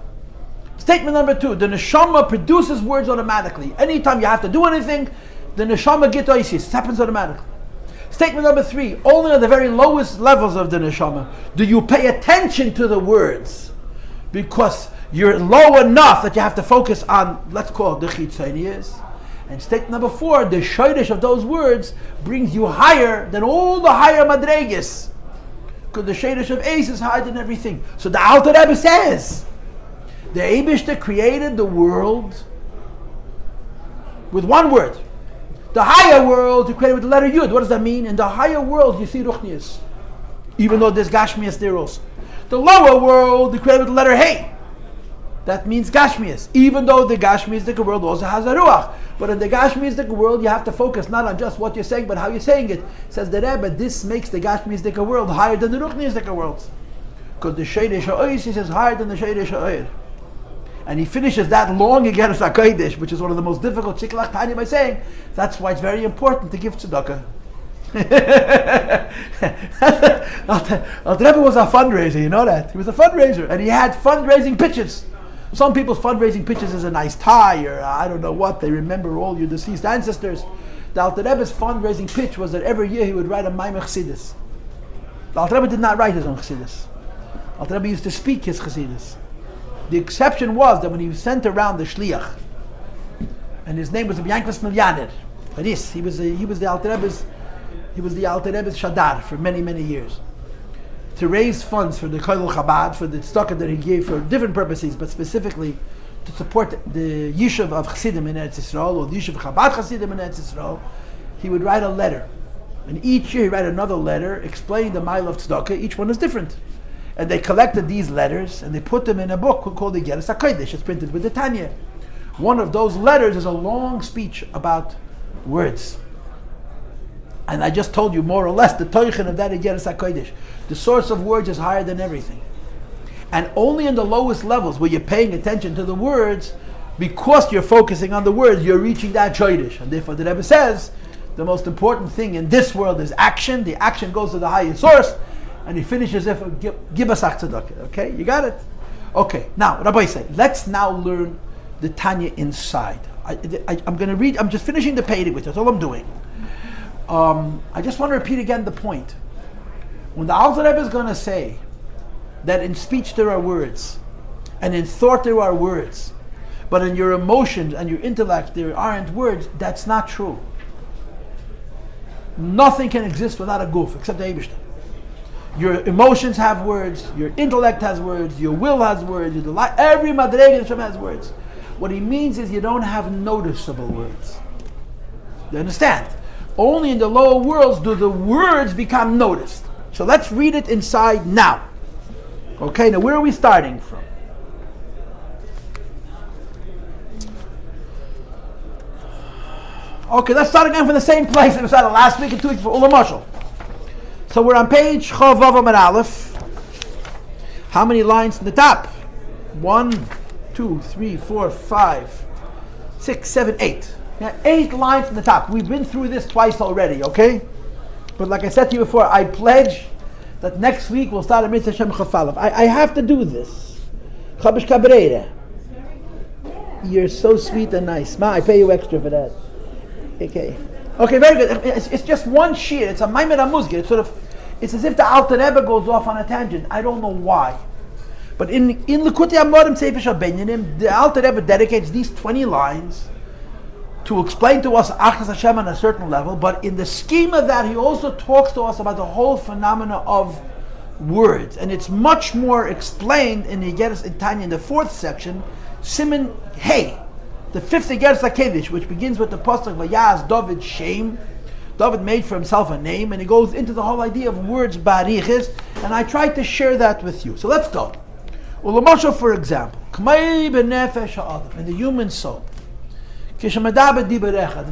Statement number 2, the neshama produces words automatically. Anytime you have to do anything, the neshama gets oisis. It happens automatically. Statement number 3, only at the very lowest levels of the neshama do you pay attention to the words, because you're low enough that you have to focus on, let's call it the chitzoniyos. And statement number 4, the shayrish of those words brings you higher than all the higher madreges, because the shayrish of ace is higher than everything. So the Alter Rebbe says, the Eibishter created the world with one word. The higher world he created with the letter Yud. What does that mean? In the higher world you see Ruchnius, even though there's Gashmias there also. The lower world he created with the letter Hey. That means Gashmias, even though the Gashmias world also has a Ruach. But in the Gashmias world you have to focus not on just what you're saying, but how you're saying it. Says the Rebbe, this makes the Gashmias world higher than the Ruchnias world. Because the Sheiresh HaOyis is higher than the Sheiresh HaOyir. And he finishes that long Igeres HaKodesh, which is one of the most difficult Shiklach Tanya, by saying, that's why it's very important to give tzedakah. Alter Rebbe was a fundraiser, you know that? He was a fundraiser, and he had fundraising pitches. Some people's fundraising pitches is a nice tie, or I don't know what, they remember all your deceased ancestors. The Alter Rebbe's fundraising pitch was that every year he would write a Maimach Chassidus. The Alter Rebbe did not write his own Chassidus. Alter Rebbe used to speak his Chassidus. The exception was that when he was sent around the Shliach, and his name was Yankos Milyaner, he was the Alter Rebbe's Shadar for many, many years, to raise funds for the Kollel Chabad, for the tzedakah that he gave for different purposes, but specifically to support the Yishuv of Chassidim in Eretz Yisrael, or the Yishuv Chabad Chassidim in Eretz Yisrael. He would write a letter, and each year he write another letter explaining the mile of tzedakah. Each one is different. And they collected these letters and they put them in a book called the Igeres HaKodesh. It's printed with the Tanya. One of those letters is a long speech about words. And I just told you more or less the toichen of that Igeres HaKodesh. The source of words is higher than everything. And only in the lowest levels where you're paying attention to the words, because you're focusing on the words, you're reaching that shayrish. And therefore the Rebbe says, the most important thing in this world is action. The action goes to the highest source. And he finishes if give us tzedakah. Okay, you got it? Okay, now Rabbi said, let's now learn the Tanya inside. I'm going to read, I'm just finishing the Peirik, which that's all I'm doing. I just want to repeat again the point. When the Alter Rebbe is going to say that in speech there are words, and in thought there are words, but in your emotions and your intellect there aren't words, that's not true. Nothing can exist without a guf, except the Eibishter. Your emotions have words, your intellect has words, your will has words, every madrega in Hashem has words. What he means is you don't have noticeable words. You understand? Only in the lower worlds do the words become noticed. So let's read it inside now. Okay, now where are we starting from? Okay, let's start again from the same place that we started last week and 2 weeks for Ulam Mashal. So we're on page Chav Vav Amud Aleph. How many lines in the top? 1, 2, 3, 4, 5, 6, 7, 8. Yeah, 8 lines in the top. We've been through this twice already, okay? But like I said to you before, I pledge that next week we'll start a Mitzvah Shem Chafalev. I have to do this. Chabish Kabreira. You're so sweet and nice. Ma, I pay you extra for that. Okay. Okay, very good. It's just one sheet. It's a Maimed Amuzgir. It's as if the Alter Rebbe goes off on a tangent. I don't know why. But in Likutei Amorim Sefer Shabbenyanim, the Alter Rebbe dedicates these 20 lines to explain to us Achas Hashem on a certain level. But in the scheme of that, he also talks to us about the whole phenomena of words. And it's much more explained in the Igeres in Tanya in the 4th section, Siman Hey. The 5th Igeres HaKodesh, which begins with the pasuk Vayaz David Shem. David made for himself a name, and he goes into the whole idea of words bariches, and I tried to share that with you. So let's go. Ulamosha, for example, in the human soul, if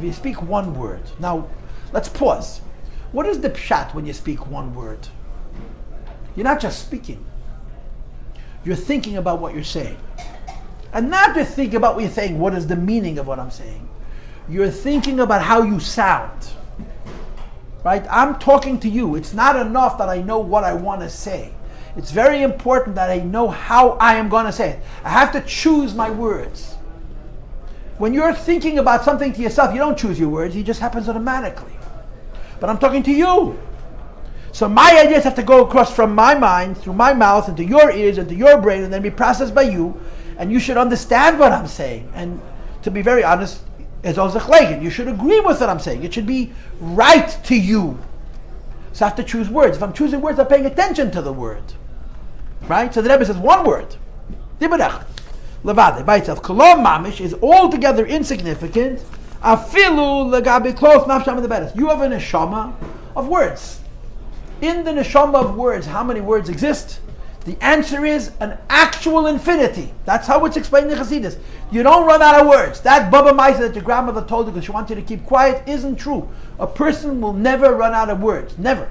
you speak one word. Now, let's pause. What is the pshat when you speak one word? You're not just speaking. You're thinking about what you're saying. And not just thinking about what you're saying, what is the meaning of what I'm saying. You're thinking about how you sound. Right? I'm talking to you. It's not enough that I know what I want to say. It's very important that I know how I am going to say it. I have to choose my words. When you're thinking about something to yourself, you don't choose your words. It just happens automatically. But I'm talking to you. So my ideas have to go across from my mind, through my mouth, into your ears, into your brain, and then be processed by you. And you should understand what I'm saying. And to be very honest, you should agree with what I'm saying. It should be right to you. So I have to choose words. If I'm choosing words, I'm paying attention to the word. Right? So the Rebbe says one word. Diberech. Levade, by itself. Kolom mamish is altogether insignificant. Afilu legabi close nafsham the better. You have a neshama of words. In the neshama of words, how many words exist? The answer is an actual infinity. That's how it's explained in Chassidus. You don't run out of words. That Baba Maisa that your grandmother told you because she wanted you to keep quiet isn't true. A person will never run out of words. Never.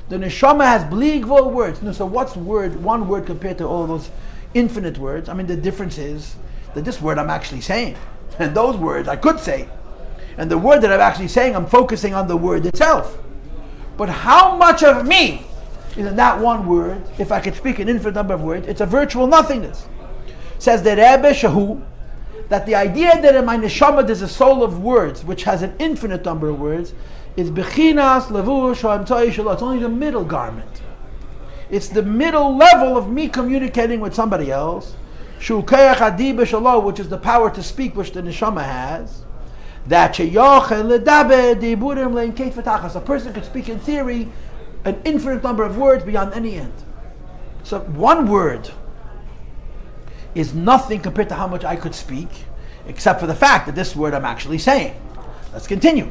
The neshama has bligvol words. No, so what's one word compared to all those infinite words? I mean, the difference is that this word I'm actually saying. And those words I could say. And the word that I'm actually saying, I'm focusing on the word itself. But how much of me is in that one word? If I could speak an infinite number of words, it's a virtual nothingness. Says the Rebbe Shahu, that the idea that in my neshama there's a soul of words, which has an infinite number of words, is bechinas levush ha'emtzai shelo. It's only the middle garment. It's the middle level of me communicating with somebody else. Shu keach hadibah shelo, which is the power to speak, which the neshama has. That sheyochel ledaber diburim leinkeit v'tachas. A person could speak in theory an infinite number of words beyond any end. So one word is nothing compared to how much I could speak, except for the fact that this word I'm actually saying. Let's continue.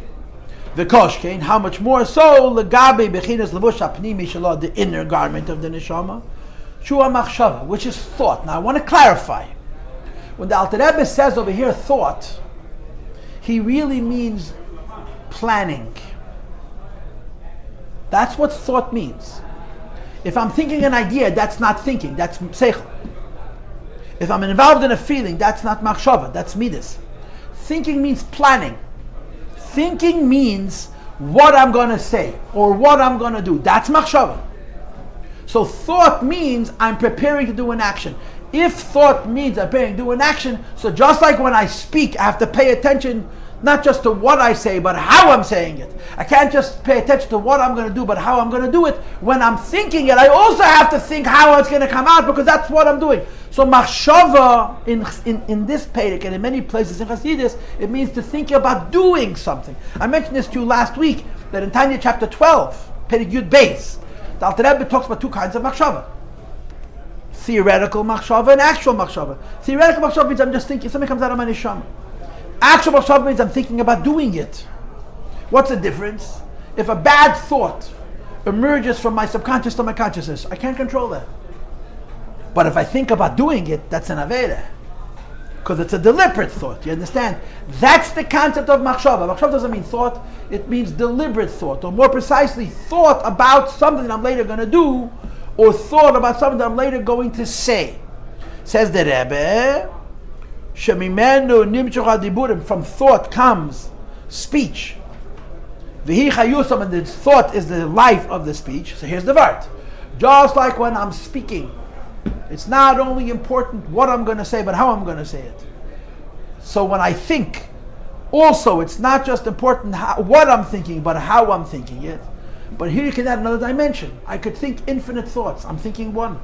V'koshkein, how much more so, legabe bechinas levush hapnimi shelo, the inner garment of the neshama, shua machshava, which is thought. Now I want to clarify. When the Alter Rebbe says over here thought, he really means planning. That's what thought means. If I'm thinking an idea, that's not thinking, that's seichel. If I'm involved in a feeling, that's not machshava, that's midas. Thinking means planning. Thinking means what I'm going to say or what I'm going to do. That's machshava. So thought means I'm preparing to do an action. If thought means I'm preparing to do an action, so just like when I speak, I have to pay attention not just to what I say, but how I'm saying it. I can't just pay attention to what I'm going to do, but how I'm going to do it. When I'm thinking it, I also have to think how it's going to come out, because that's what I'm doing. So machshava in this Perek and in many places in Chassidus, it means to think about doing something. I mentioned this to you last week, that in Tanya chapter 12, Perek Yud Beis, the Alter Rebbe talks about two kinds of machshava. Theoretical machshava and actual machshava. Theoretical machshava means I'm just thinking, something comes out of my neshama. Actual machshava means I'm thinking about doing it. What's the difference? If a bad thought emerges from my subconscious to my consciousness, I can't control that. But if I think about doing it, that's an avera. Because it's a deliberate thought, you understand? That's the concept of machshava. Machshava doesn't mean thought, it means deliberate thought. Or more precisely, thought about something that I'm later going to do, or thought about something that I'm later going to say. Says the Rebbe, Shemimenu nimchocha diburim, from thought comes speech. V'hi chayusam, and the thought is the life of the speech. So here's the word. Just like when I'm speaking, it's not only important what I'm going to say, but how I'm going to say it. So when I think, also it's not just important what I'm thinking, but how I'm thinking it. But here you can add another dimension. I could think infinite thoughts. I'm thinking one.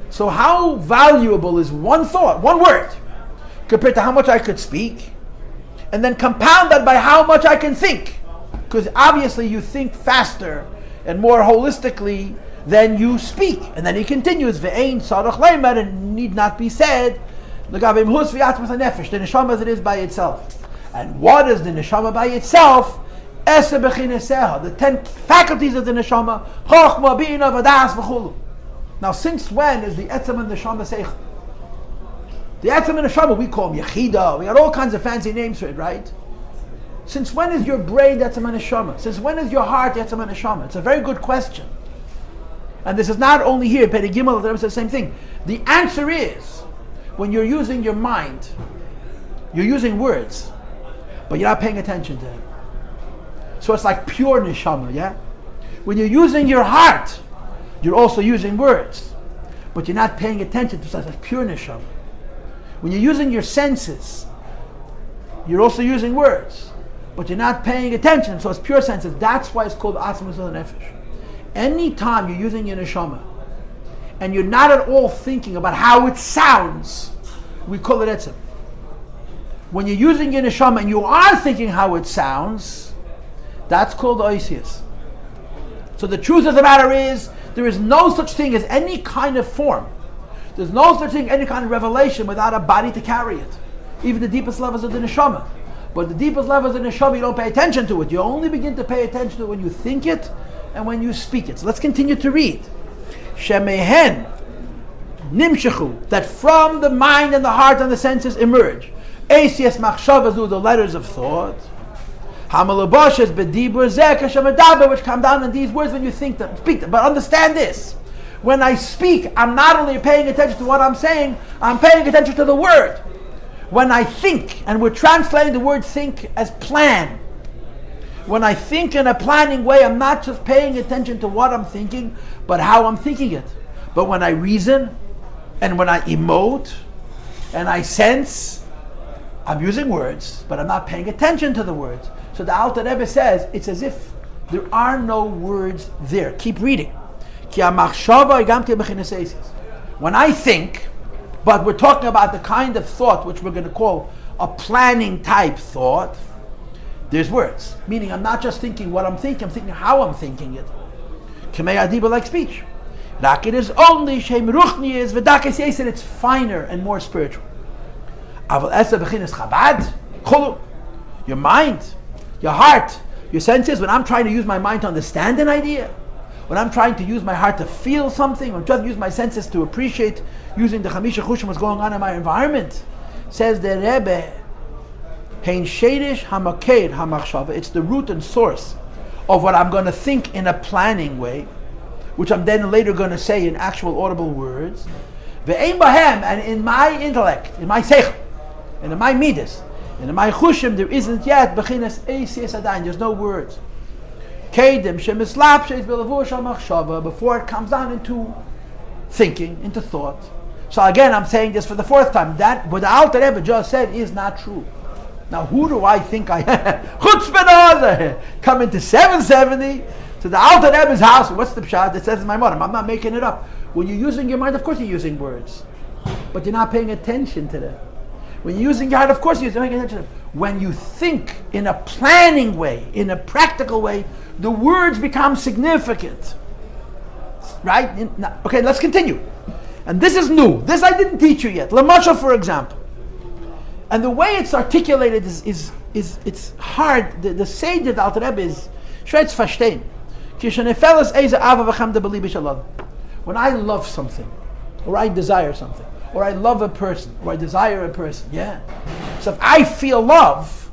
So how valuable is one thought, one word, compared to how much I could speak? And then compound that by how much I can think. Because obviously you think faster and more holistically than you speak. And then he continues, Ve'ein sarach leimer, and need not be said, the neshama as it is by itself. And what is the neshama by itself? The 10 faculties of the neshama, chochma, bina, vadas, v'chulu. Now, since when is the etzem and the neshama seichel? The etzem and neshama, we call them yechida. We got all kinds of fancy names for it, right? Since when is your brain etzem and neshama? Since when is your heart etzem and neshama? It's a very good question. And this is not only here, Perek Gimel, it's the same thing. The answer is, when you're using your mind, you're using words, but you're not paying attention to them. So it's like pure neshama, yeah? When you're using your heart, you're also using words, but you're not paying attention to such as pure neshama. When you're using your senses, you're also using words, but you're not paying attention, so it's pure senses. That's why it's called Atzmus Nefesh. Anytime you're using your neshama, and you're not at all thinking about how it sounds, we call it etzem. When you're using your neshama and you are thinking how it sounds, that's called oisius. So the truth of the matter is, there is no such thing as any kind of form. There's no such thing, any kind of revelation without a body to carry it. Even the deepest levels of the neshama. But the deepest levels of the neshama, you don't pay attention to it. You only begin to pay attention to it when you think it and when you speak it. So let's continue to read. Shemehen nimshechu, that from the mind and the heart and the senses emerge. Eisias machshavazu, the letters of thought. Hamalaboshes bedibur zeh kashamadaber, which come down in these words when you think them, speak them. But understand this: when I speak, I'm not only paying attention to what I'm saying, I'm paying attention to the word. When I think, and we're translating the word think as plan. When I think in a planning way, I'm not just paying attention to what I'm thinking, but how I'm thinking it. But when I reason, and when I emote, and I sense, I'm using words, but I'm not paying attention to the words. So the Alter Rebbe says, it's as if there are no words there. Keep reading. When I think, but we're talking about the kind of thought which we're going to call a planning type thought, there's words. Meaning I'm not just thinking what I'm thinking how I'm thinking it. Kamei Adiba, like speech. It is only Shem Ruchni is V'dakes Yesir, it's finer and more spiritual. Aval Esa B'chinas Chabad, Cholu, your mind, your heart, your senses. When I'm trying to use my mind to understand an idea, when I'm trying to use my heart to feel something, when I'm trying to use my senses to appreciate using the Chamisha Chushim what's going on in my environment, says the Rebbe, Hein Shedish Hamaked Hamachshava, it's the root and source of what I'm going to think in a planning way, which I'm then later going to say in actual audible words. Ve'ein bahem, and in my intellect, in my seichel, and in my midas, and in my chushim, there isn't yet bechinas eisias adayin. There's no words. Kedem shemislap sheis belavush hamachshava, before it comes down into thinking, into thought. So again, I'm saying this for the fourth time. That what the Alter Rebbe just said is not true. Now, who do I think I am? Chutzpah coming to 770 to the Alter Rebbe's house. What's the pshat? It says in my mother. I'm not making it up. When you're using your mind, of course you're using words, but you're not paying attention to them. When you're using your heart, of course you're paying attention to them. When you think in a planning way, in a practical way, the words become significant. Right? Okay, let's continue. And this is new. This I didn't teach you yet. Lamashal, for example. And the way it's articulated is it's hard. The sage of the Alter Rebbe is Shveiz Fashtein. When I love something, or I desire something, or I love a person, or I desire a person, yeah. So if I feel love,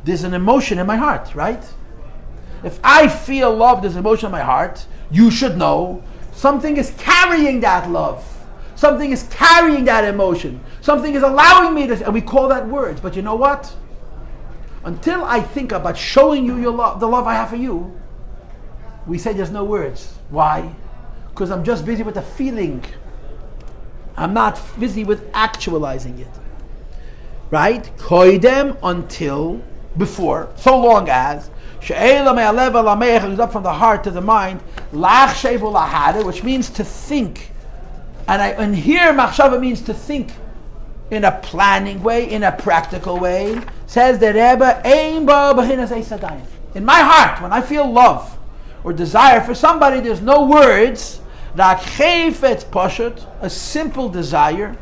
there's an emotion in my heart, right? If I feel love, there's an emotion in my heart, you should know something is carrying that love. Something is carrying that emotion. Something is allowing me to, and we call that words. But you know what? Until I think about showing you your love, the love I have for you, we say there's no words. Why? Because I'm just busy with the feeling. I'm not busy with actualizing it. Right? Koidem, until, before, so long as, goes up from the heart to the mind, which means to think. And here machshava means to think in a planning way, in a practical way. Says the Rebbe, in my heart, when I feel love or desire for somebody, there's no words. A simple desire,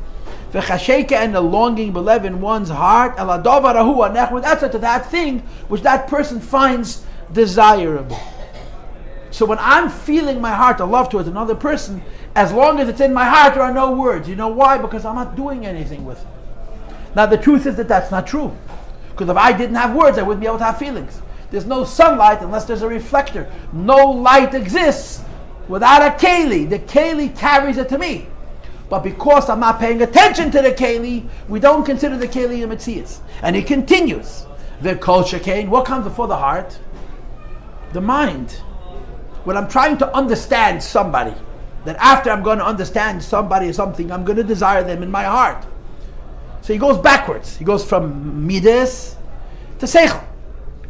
and the longing believe in one's heart, that's to that thing which that person finds desirable. So when I'm feeling my heart, a love towards another person, as long as it's in my heart, there are no words. You know why? Because I'm not doing anything with it. Now the truth is that that's not true. Because if I didn't have words, I wouldn't be able to have feelings. There's no sunlight unless there's a reflector. No light exists without a keli. The keli carries it to me. But because I'm not paying attention to the keli, we don't consider the keli a metzias. And he continues. The kol shekain, what comes before the heart? The mind. When I'm trying to understand somebody, that after I'm going to understand somebody or something, I'm going to desire them in my heart. So he goes backwards. He goes from midas to seichel.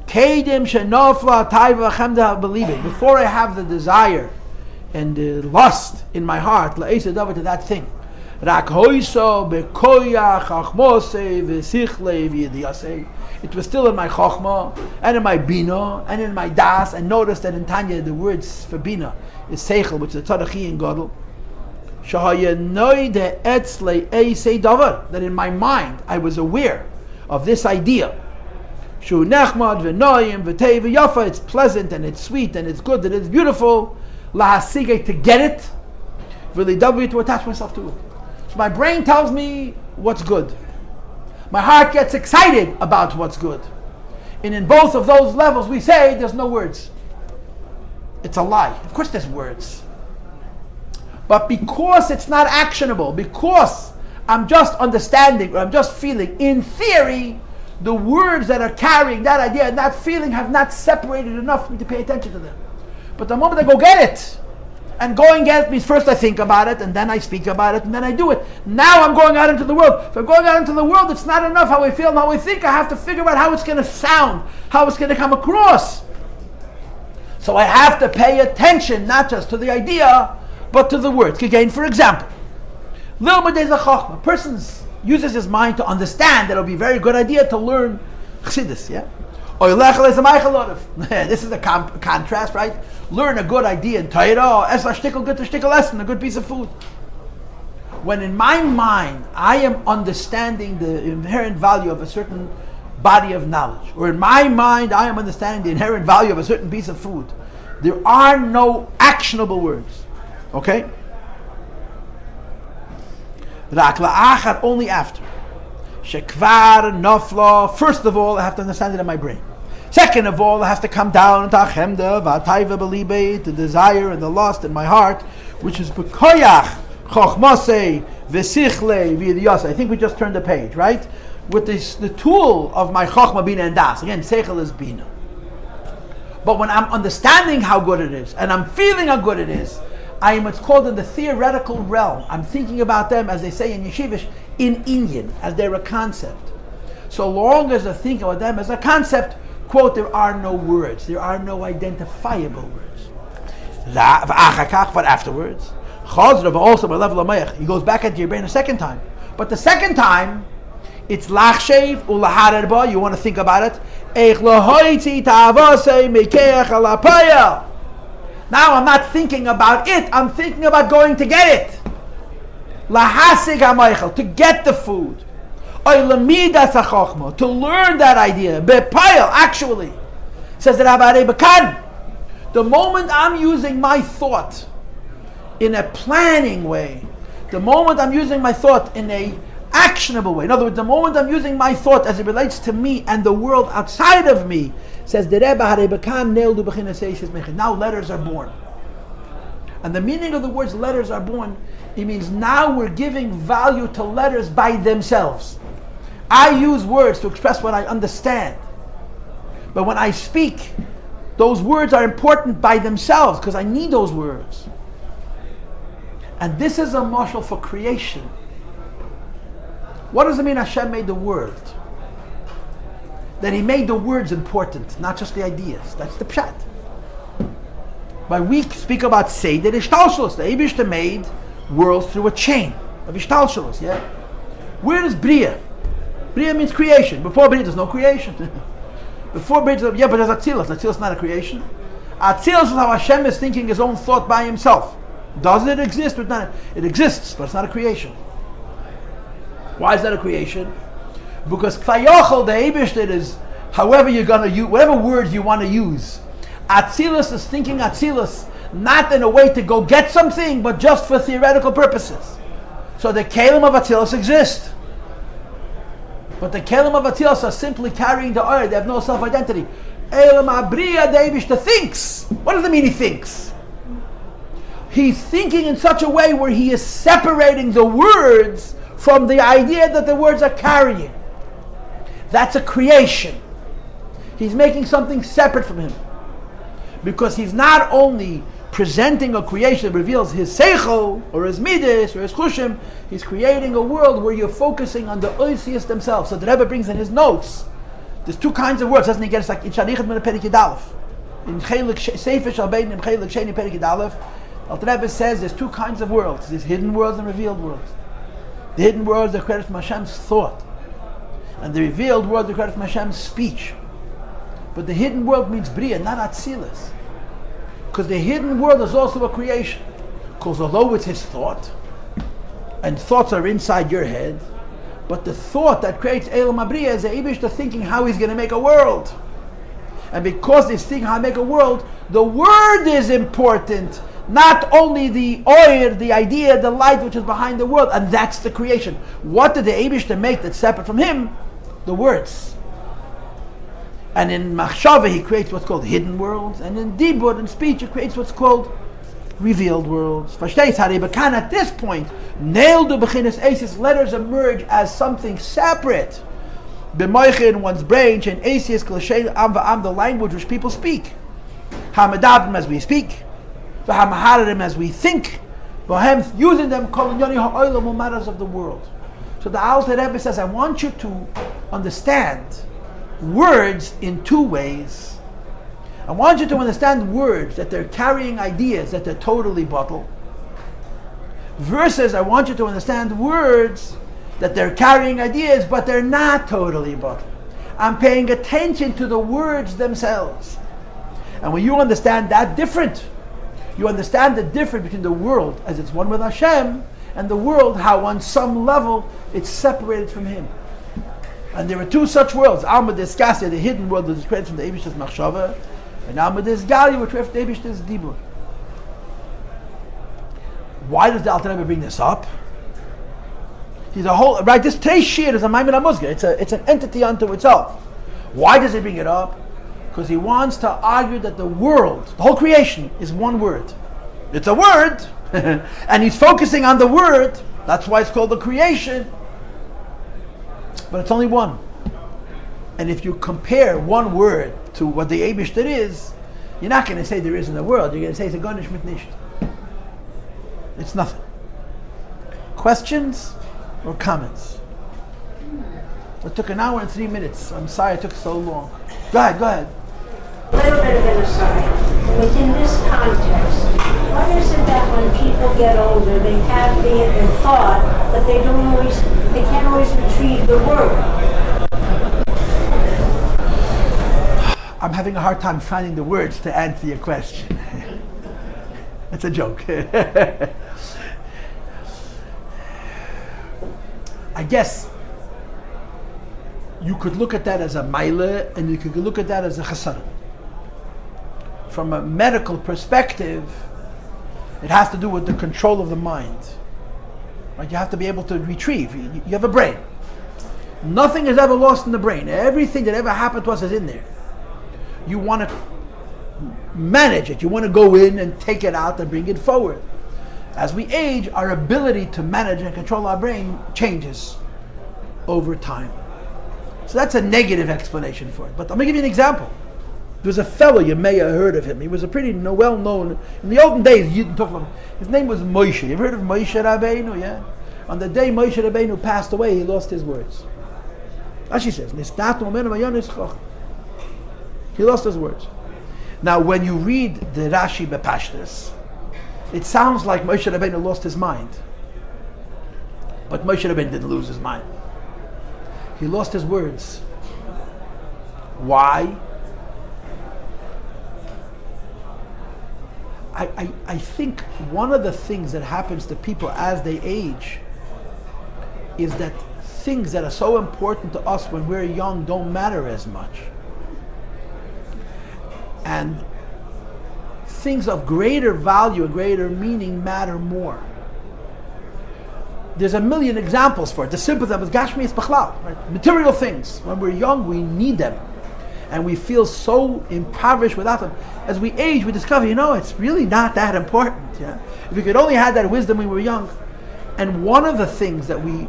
Kedim shenofla taiva chemda believing. Before I have the desire and the lust in my heart, la'esa davar to that thing. Rak hoiso bekoyach achmose v'sichle v'yediyasei. It was still in my chokhmah and in my bina and in my das. And notice that in Tanya the words for bina is seichel, which is a tzadachi in Gadol. That in my mind I was aware of this idea. It's pleasant and it's sweet and it's good and it's beautiful. To get it, really to attach myself to it. So my brain tells me what's good. My heart gets excited about what's good. And in both of those levels we say there's no words. It's a lie. Of course there's words. But because it's not actionable, because I'm just understanding, or I'm just feeling, in theory, the words that are carrying that idea and that feeling have not separated enough for me to pay attention to them. But the moment I go get it, and going get it means first I think about it, and then I speak about it, and then I do it. Now I'm going out into the world. If I'm going out into the world, it's not enough how I feel and how I think. I have to figure out how it's going to sound, how it's going to come across. So I have to pay attention, not just to the idea, but to the words. Again, for example, a person uses his mind to understand that it'll be a very good idea to learn chassidus, yeah? This is a contrast, right? Learn a good idea in Torah, a shtickle lesson, a good piece of food. When in my mind I am understanding the inherent value of a certain body of knowledge, or in my mind I am understanding the inherent value of a certain piece of food, there are no actionable words. Okay? Only after. Shekvar, nafla. First of all, I have to understand it in my brain. Second of all, I have to come down into achemda, v'atayva belibe, the desire and the lust in my heart, which is bekoyach, chochmase, v'sichle, v'yediyasa. I think we just turned the page, right? With this, the tool of my chochma, bina, and das. Again, seichel is bina. But when I'm understanding how good it is, and I'm feeling how good it is, I am what's called in the theoretical realm. I'm thinking about them, as they say in Yeshivish, in Indian, as they're a concept. So long as I think about them as a concept, quote, there are no words. There are no identifiable words. But afterwards, also by level of mayach, he goes back into your brain a second time. But the second time, it's lachshev ulaharba. You want to think about it. Now I'm not thinking about it, I'm thinking about going to get it. Lahasig hamaychel, to get the food. To learn that idea. Bepayel, actually. Says the Rabbi Bekan. The moment I'm using my thought in a planning way, the moment I'm using my thought in a actionable way, in other words, the moment I'm using my thought as it relates to me and the world outside of me, says the Rebbe, now letters are born. And the meaning of the words letters are born, it means now we're giving value to letters by themselves. I use words to express what I understand. But when I speak, those words are important by themselves because I need those words. And this is a marshal for creation. What does it mean Hashem made the world? That He made the words important, not just the ideas. That's the pshat. But we speak about Seder Ishtalshalos. The Eibishter made worlds through a chain of Ishtalshalos, yeah? Where is Bria? Bria means creation. Before Bria, there's no creation. Before Bria, yeah, but there's Atzilus. Atzilus is not a creation. Atzilus is how Hashem is thinking His own thought by Himself. Does it exist? Or not? It exists, but it's not a creation. Why is that a creation? Because Kvayochel, the Eibishter, is however you're going to use, whatever words you want to use. Atzilus is thinking Atzilus, not in a way to go get something, but just for theoretical purposes. So the Kalim of Atzilus exist. But the Kalim of Atzilus are simply carrying the oil, they have no self-identity. Elam Abriya, the Eibishter thinks. What does it mean he thinks? He's thinking in such a way where he is separating the words from the idea that the words are carrying. That's a creation. He's making something separate from him. Because he's not only presenting a creation that reveals his seichel, or his midas, or his chushim, he's creating a world where you're focusing on the oisius themselves. So the Rebbe brings in his notes, there's two kinds of words, doesn't he get? It's like in Sharichet Min Perik Yud Aleph. In Chelik Sefer Shalbein, in Chelik Sheni Perik Yud Aleph, the Rebbe says there's two kinds of worlds. There's hidden worlds and revealed worlds. The hidden worlds are credit from Hashem's thought. And the revealed world are credit from Hashem's speech. But the hidden world means Bria, not Atzilus. Because the hidden world is also a creation. Because although it's his thought, and thoughts are inside your head, but the thought that creates Elam Abriya is the Eibishter thinking how he's going to make a world. And because he's thinking how to make a world, the word is important. Not only the oil, the idea, the light which is behind the world, and that's the creation. What did the Eibishter make that's separate from him? The words. And in Machshava he creates what's called hidden worlds, and in Dibur, in speech, he creates what's called revealed worlds. Versteht Harry, but can at this point, Neildu Bechinas Asis, letters emerge as something separate. B'moiche in one's brain, and Asis Klashei Am V'am, the language which people speak. Hamadabim as we speak, V'hamaharadim as we think, V'hem using them calling Yoni Ha'olam matters of the world. So the Alter Rebbe says, I want you to understand words in two ways. I want you to understand words that they're carrying ideas that they're totally bottled, versus I want you to understand words that they're carrying ideas but they're not totally bottled. I'm paying attention to the words themselves. And when you understand that different, you understand the difference between the world as it's one with Hashem and the world how on some level it's separated from Him. And there are two such worlds. Alma Deskasya, the hidden world that is created from the Eibishter's Machshava, and Alma Desgalia, which created from the Eibishter's Dibur. Why does the Alter Rebbe bring this up? He's a whole, right, this today's Shir is a Maimon HaMuzga. It's an entity unto itself. Why does he bring it up? Because he wants to argue that the world, the whole creation, is one word. It's a word, and he's focusing on the word. That's why it's called the creation. But it's only one. And if you compare one word to what the Eibishter is, you're not going to say there isn't a world. You're going to say it's a Gonish mit nicht. It's nothing. Questions or comments? It took an hour and 3 minutes. I'm sorry it took so long. Go ahead. A little bit of an aside. Within this context, what is it that when people get older, they have the thought, but they can't always retrieve the word? I'm having a hard time finding the words to answer your question. It's a joke. I guess you could look at that as a maila, and you could look at that as a chasana. From a medical perspective, it has to do with the control of the mind. Right? You have to be able to retrieve. You have a brain. Nothing is ever lost in the brain. Everything that ever happened to us is in there. You want to manage it. You want to go in and take it out and bring it forward. As we age, our ability to manage and control our brain changes over time. So that's a negative explanation for it. But I'm going to give you an example. There was a fellow, you may have heard of him. He was a pretty well-known, in the olden days, you didn't talk about him. His name was Moshe. You ever heard of Moshe Rabbeinu? Yeah? On the day Moshe Rabbeinu passed away, he lost his words. Rashi says, he lost his words. Now, when you read the Rashi Bepashtus, it sounds like Moshe Rabbeinu lost his mind. But Moshe Rabbeinu didn't lose his mind. He lost his words. Why? I think one of the things that happens to people as they age is that things that are so important to us when we're young don't matter as much. And things of greater value and greater meaning matter more. There's a million examples for it. The simple thing is Gashmi is Bachlal, right? Material things. When we're young, we need them. And we feel so impoverished without them. As we age, we discover, it's really not that important. Yeah? If we could only have that wisdom when we were young. And one of the things that we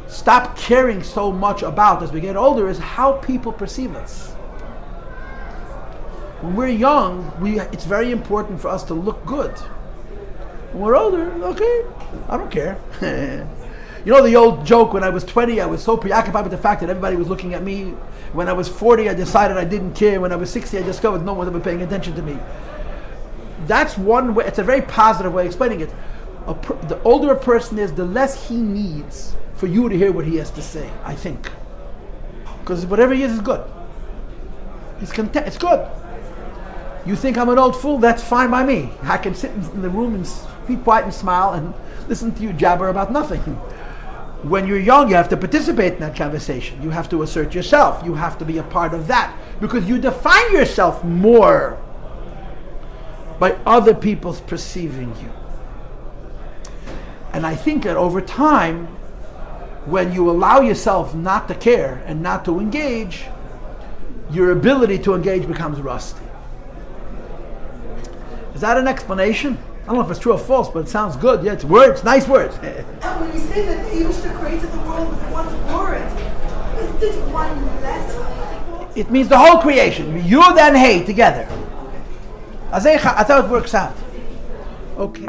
stop caring so much about as we get older is how people perceive us. When we're young, it's very important for us to look good. When we're older, okay, I don't care. The old joke, when I was 20, I was so preoccupied with the fact that everybody was looking at me. When I was 40, I decided I didn't care. When I was 60, I discovered no one was paying attention to me. That's one way. It's a very positive way of explaining it. The older a person is, the less he needs for you to hear what he has to say, I think. Because whatever he is good. He's content. It's good. You think I'm an old fool? That's fine by me. I can sit in the room and be quiet and smile and listen to you jabber about nothing. When you're young, you have to participate in that conversation. You have to assert yourself. You have to be a part of that. Because you define yourself more by other people's perceiving you. And I think that over time, when you allow yourself not to care and not to engage, your ability to engage becomes rusty. Is that an explanation? I don't know if it's true or false, but it sounds good. Yeah, it's words, nice words. And when you say that the Eibishter created the world with one word, isn't it one letter? It means the whole creation. Yud and Hey together. That's how it works out. Okay.